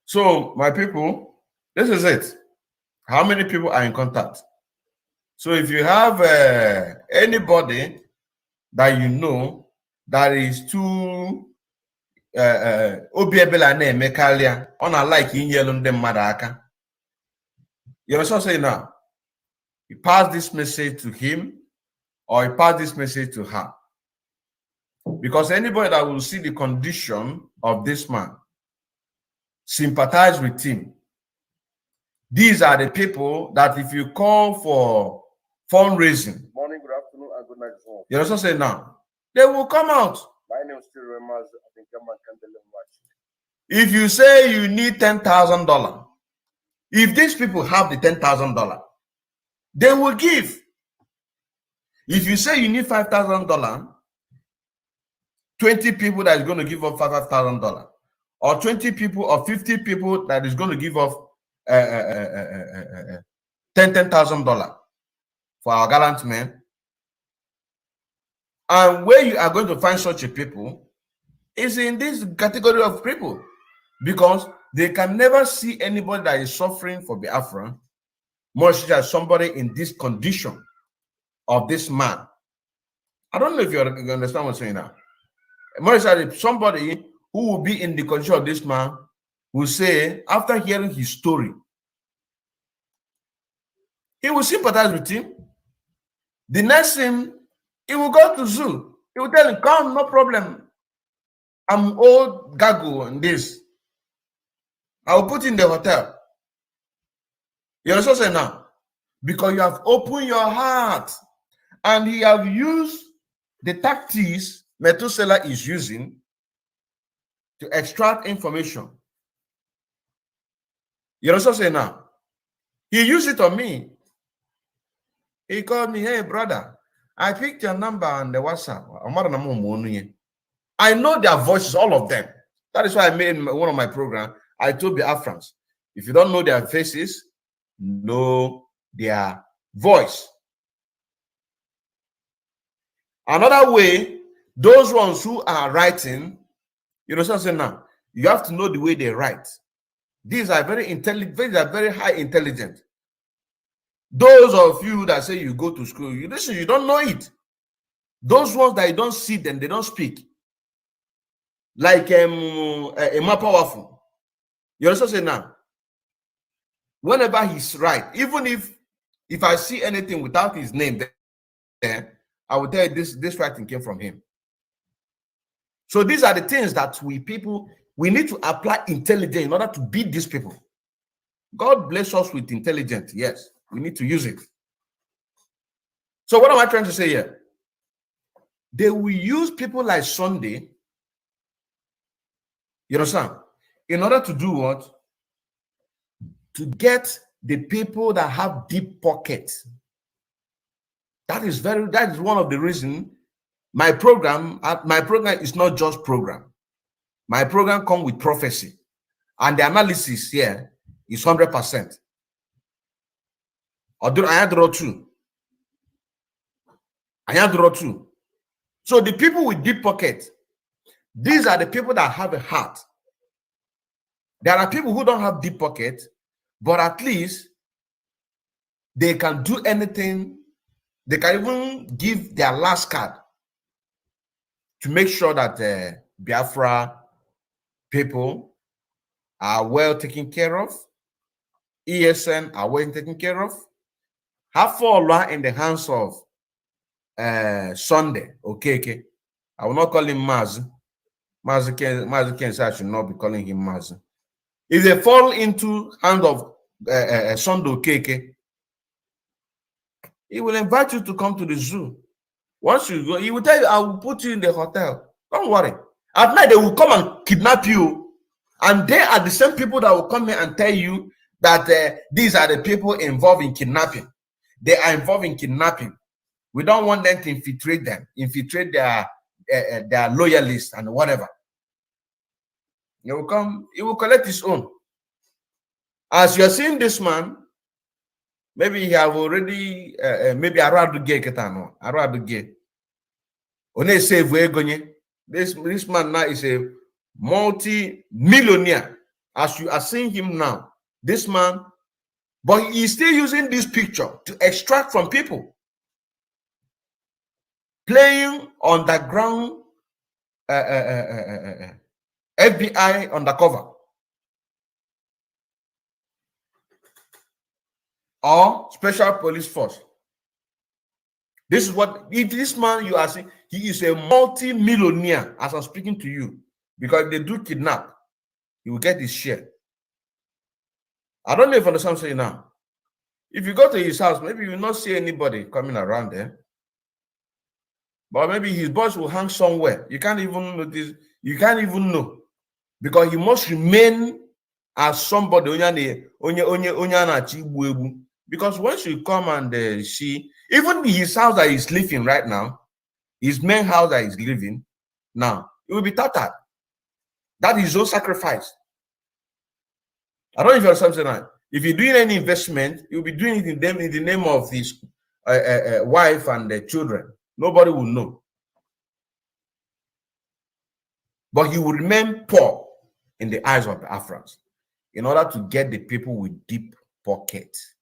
S1: So, my people, this is it. How many people are in contact? So if you have anybody that you know that is too obiebela na-eme karịa ọ na-like inyelu ndị mmadụ aka. You know what I'm saying now? You pass this message to him or you pass this message to her. Because anybody that will see the condition of this man, sympathize with him. These are the people that if you call for fundraising,
S4: Morning, good afternoon, and good night.
S1: you know what I'm saying now? They will come out.
S4: My name is still Mazi. I think I'm a candle watch.
S1: If you say you need $10,000, if these people have the $10,000, they will give. If you say you need $5,000, 20 people that is going to give up $5,000, or 20 people or 50 people that is going to give up $10,000 for our gallant men. And where you are going to find such a people is in this category of people, because they can never see anybody that is suffering for Biafra, much as somebody in this condition of this man. I don't know if you understand what I'm saying now. More if somebody who will be in the condition of this man will say, after hearing his story, he will sympathize with him. The next thing, he will go to zoo. He will tell him, come, no problem. I'm old gago and this. I will put in the hotel. You understand what I'm saying now? Because you have opened your heart and he have used the tactics Methuselah is using to extract information. You understand what I'm saying now? He used it on me. He called me, hey brother, I picked your number on the WhatsApp. I know their voices, all of them. That is why I made one of my programs. I told Biafrans, if you don't know their faces, know their voice. Another way, those ones who are writing, you know what I'm saying now? You have to know the way they write. These are very intelligent, these are very high intelligent. Those of you that say you go to school, you listen, you don't know it. Those ones that you don't see them, they don't speak. Like a more powerful. You understand what I'm saying now? Whenever he's right, even if I see anything without his name there, I will tell you this writing came from him. So these are the things that we need to apply intelligence in order to beat these people. God bless us with intelligence. Yes, we need to use it. So what am I trying to say here? They will use people like Sunday, you understand, in order to do what? To get the people that have deep pockets. That is one of the reasons my program is not just program. My program comes with prophecy, and the analysis here is 100%. I draw two. So the people with deep pockets, these are the people that have a heart. There are people who don't have deep pockets, but at least they can do anything. They can even give their last card to make sure that Biafra people are well taken care of. ESN are well taken care of. Have fallen in the hands of Sunday, Okeke. I will not call him Mazi. Mazi can say I should not be calling him Mazi. If they fall into hand of Sunday Okeke, he will invite you to come to the zoo. Once you go, he will tell you, I will put you in the hotel. Don't worry. At night, they will come and kidnap you. And they are the same people that will come here and tell you that these are the people involved in kidnapping. They are involved in kidnapping. We don't want them to infiltrate their loyalists and whatever. He will come, he will collect his own. As you are seeing this man, maybe he have already maybe Araduge Ketano, Araduge. This man now is a multi-millionaire. As you are seeing him now, this man, but he is still using this picture to extract from people. Playing underground FBI undercover or special police force. This is what this man you are seeing. He is a multi-millionaire as I'm speaking to you, because if they do kidnap, he will get his share. I don't know if you understand what I'm saying now. If you go to his house, maybe you will not see anybody coming around there. But maybe his boss will hang somewhere. You can't even notice. You can't even know, because he must remain as somebody. Because once you come and see, even his house that he's living right now, his main house that he's living now, it will be tattered. That is no sacrifice. I don't know if you understand that. If you're doing any investment, you'll be doing it in the name of his wife and the children. Nobody will know. But he will remain poor in the eyes of the Biafrans in order to get the people with deep pockets.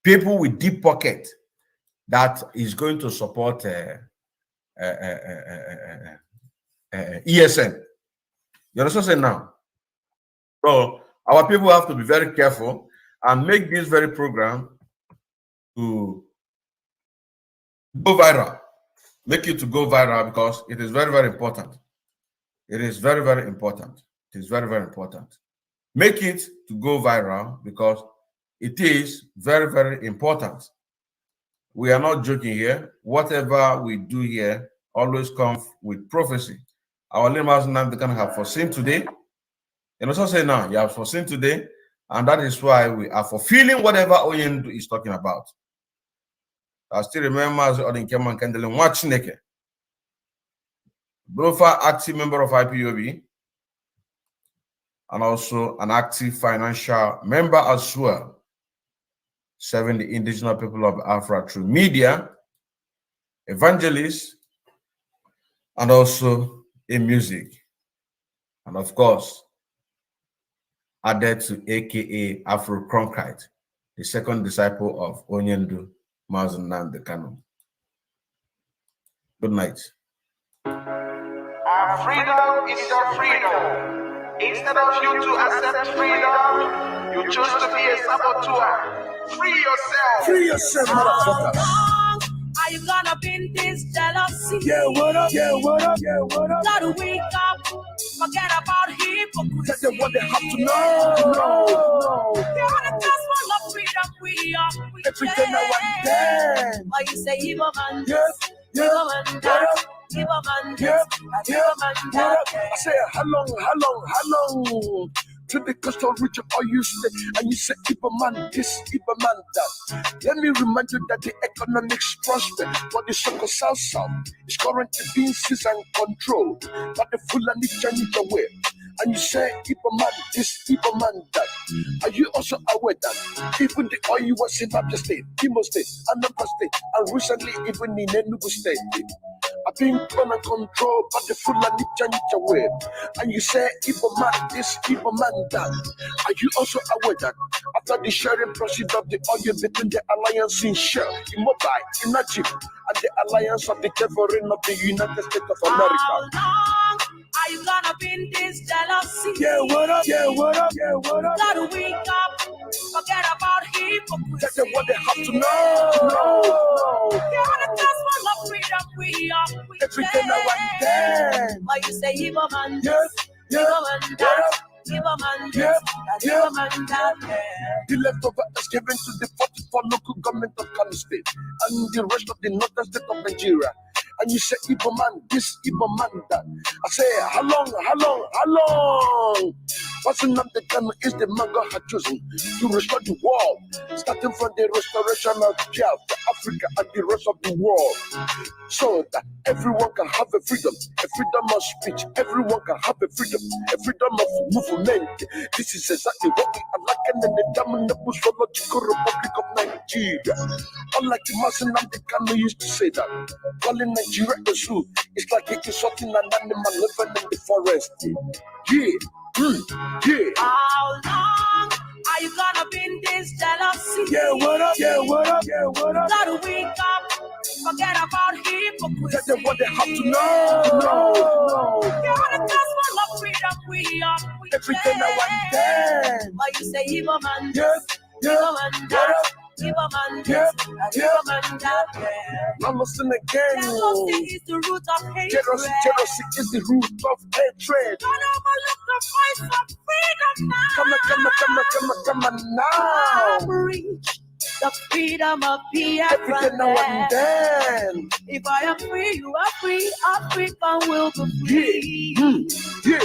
S1: People with deep pocket that is going to support ESN. You understand what I'm saying now? So our people have to be very careful and make this very program to go viral. Make it to go viral, because it is very, very important. It is very, very important. It is very, very important. Make it to go viral, because it is very, very important. We are not joking here. Whatever we do here always comes with prophecy. Our leaders now can have foreseen today. You know what I'm saying now? You have foreseen today, and that is why we are fulfilling whatever Oyendu is talking about. I still remember as Okeke and Kendall watching Brofa, active member of IPOB, and also an active financial member as well, serving the indigenous people of Biafra through media, evangelist, and also in music. And of course, added to AKA Afro Cronkite, the second disciple of Onyendu Mazi the Canon. Good night.
S5: Our freedom is your freedom. Instead of you to accept freedom, you choose to be a saboteur. Free yourself. Free yourself, motherfucker.
S6: How long are you gonna be in this jealousy?
S5: Yeah, what up? Yeah, what up? Yeah, what up?
S6: Gotta wake up, forget about hypocrisy.
S5: That's what they have to know. No.
S6: You're on the cusp of freedom, we are free.
S5: Everything I want then.
S6: Why you say evil man?
S5: Yes,
S6: Evil man
S5: what
S6: that.
S5: up?
S6: Evil man
S5: Yeah,
S6: this.
S5: yeah,
S6: Evil man
S5: what
S6: that.
S5: up? I say, how long? To the coastal region, all you say, and you say, Iba man this, Iba man that. Let me remind you that the economics prosper, but the so-called South is currently being seized and controlled by the Fulani Chinese away. And you say, Iba man this, Iba man that. Are you also aware that even the oil was in Abia State, Imo State, Anambra State, and recently even in Enugu State, are being run and controlled by the Fulani Chinese away? And you say, Iba man this, Iba man that. Are you also aware that after the sharing process of the oil between the alliance in Shell, in Mobile, in Najib, and the alliance of the covering of the United States of America?
S6: How long are you gonna be in this jealousy?
S5: Yeah, what up? Yeah, what up? Yeah, what up?
S6: Gotta wake up, forget about hypocrisy.
S5: That's what they have to know. No.
S6: You're on the cusp of freedom, we are free.
S5: Everything I want then.
S6: Why you say evil man?
S5: Yes,
S6: Evil man that. Evil man this. Evil man that.
S5: The leftover is given to the 44 local government of Kano State and the rest of the northern state of Nigeria. And you say, Ibo man this, Ibo man that. I say, how long? Passing up the Kano is the man God had chosen to restore the world, starting from the restoration of Biafra, Africa, and the rest of the world, so that everyone can have a freedom of speech, everyone can have a freedom of movement. This is exactly what we are lacking in the dominant Musological Republic of Nigeria. Unlike the Mazi the Kano used to say that, calling Nigeria a zoo is like insulting an animal living in the forest. Yeah.
S6: How long are you gonna be in this jealousy?
S5: Yeah, what up?
S6: Gotta wake up, forget about hypocrisy.
S5: Tell them what they have to know.
S6: You're the gospel of freedom we are preaching.
S5: Every day now and then.
S6: Why you say Igbo man
S5: Yes,
S6: this, Igbo man that, Igbo man this, Igbo man that,
S5: I'm listening again.
S6: jealousy is the root of hatred.
S5: Jealousy is the root of hatred.
S6: Don't overlook the voice of freedom now.
S5: Come on now.
S6: Reach the freedom of
S5: Every day now and
S6: Biafrans.
S5: then.
S6: If I am free, you are free. Africa will be free.
S5: Yeah.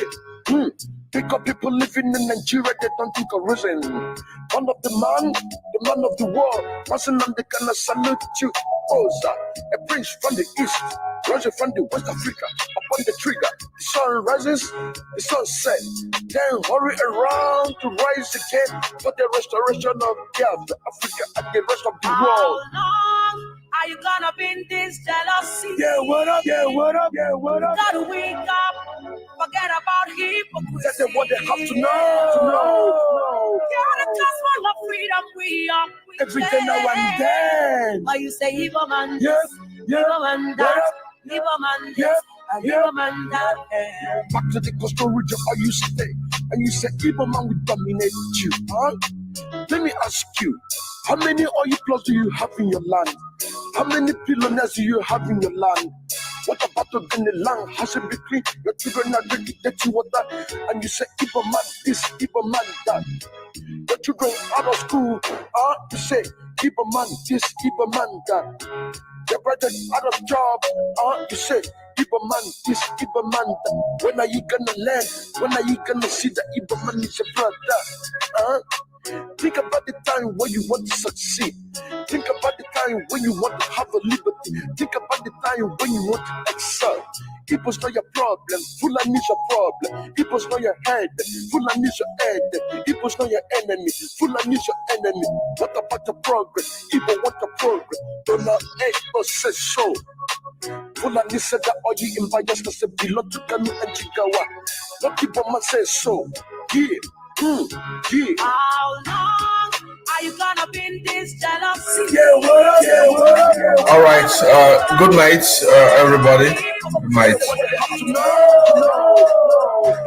S5: Pick up people living in Nigeria, they don't think of reason. One of the man of the world, passing on the can salute you. Oza, a prince from the east, rising from the West Africa, upon the trigger. The sun rises, the sun sets, then hurry around to rise again for the restoration of Africa and the rest of the
S6: How
S5: world.
S6: long are you gonna be in this jealousy?
S5: Yeah, what up? Yeah, what up? Yeah, what up?
S6: Gotta wake up, forget about hypocrisy.
S5: That's what they have to know.
S6: You're the gospel of freedom we are preaching.
S5: Every day now and then.
S6: Why you say Igbo man
S5: Yes,
S6: Igbo man that, Igbo man this, Igbo man that.
S5: Back to the coastal region, are you stay? And you say Igbo man will dominate you, huh? Let me ask you, how many oil plots do you have in your land? How many billionaires do you have in your land? What about the land? Has it been clean? Your children are drinking dirty water, and you say Igbo man this, Igbo man that. Your children out of school, you say Igbo man this, Igbo man that. Your brother out of job, you say Igbo man this, Igbo man that. When are you gonna learn? When are you gonna see that Igbo man is your brother? Think about the time when you want to succeed. Think about the time when you want to have a liberty. Think about the time when you want to excel. Igbo's not your problem, Fulani is your problem. Igbo's not your head, Fulani is your head. Igbo's not your enemy, Fulani is your enemy. What about your progress? Igbo want your progress. Donald Igbo says so. Fulani said that all you in Bayelsa belong to Kanu and Jigawa. What Igbo man says so. Yeah. Yeah.
S6: How long are you gonna be in this jealousy?
S5: Yeah, what up? Yeah, what up? Yeah, what up?
S1: All right. Good night, everybody. Good night.
S5: What they have to know.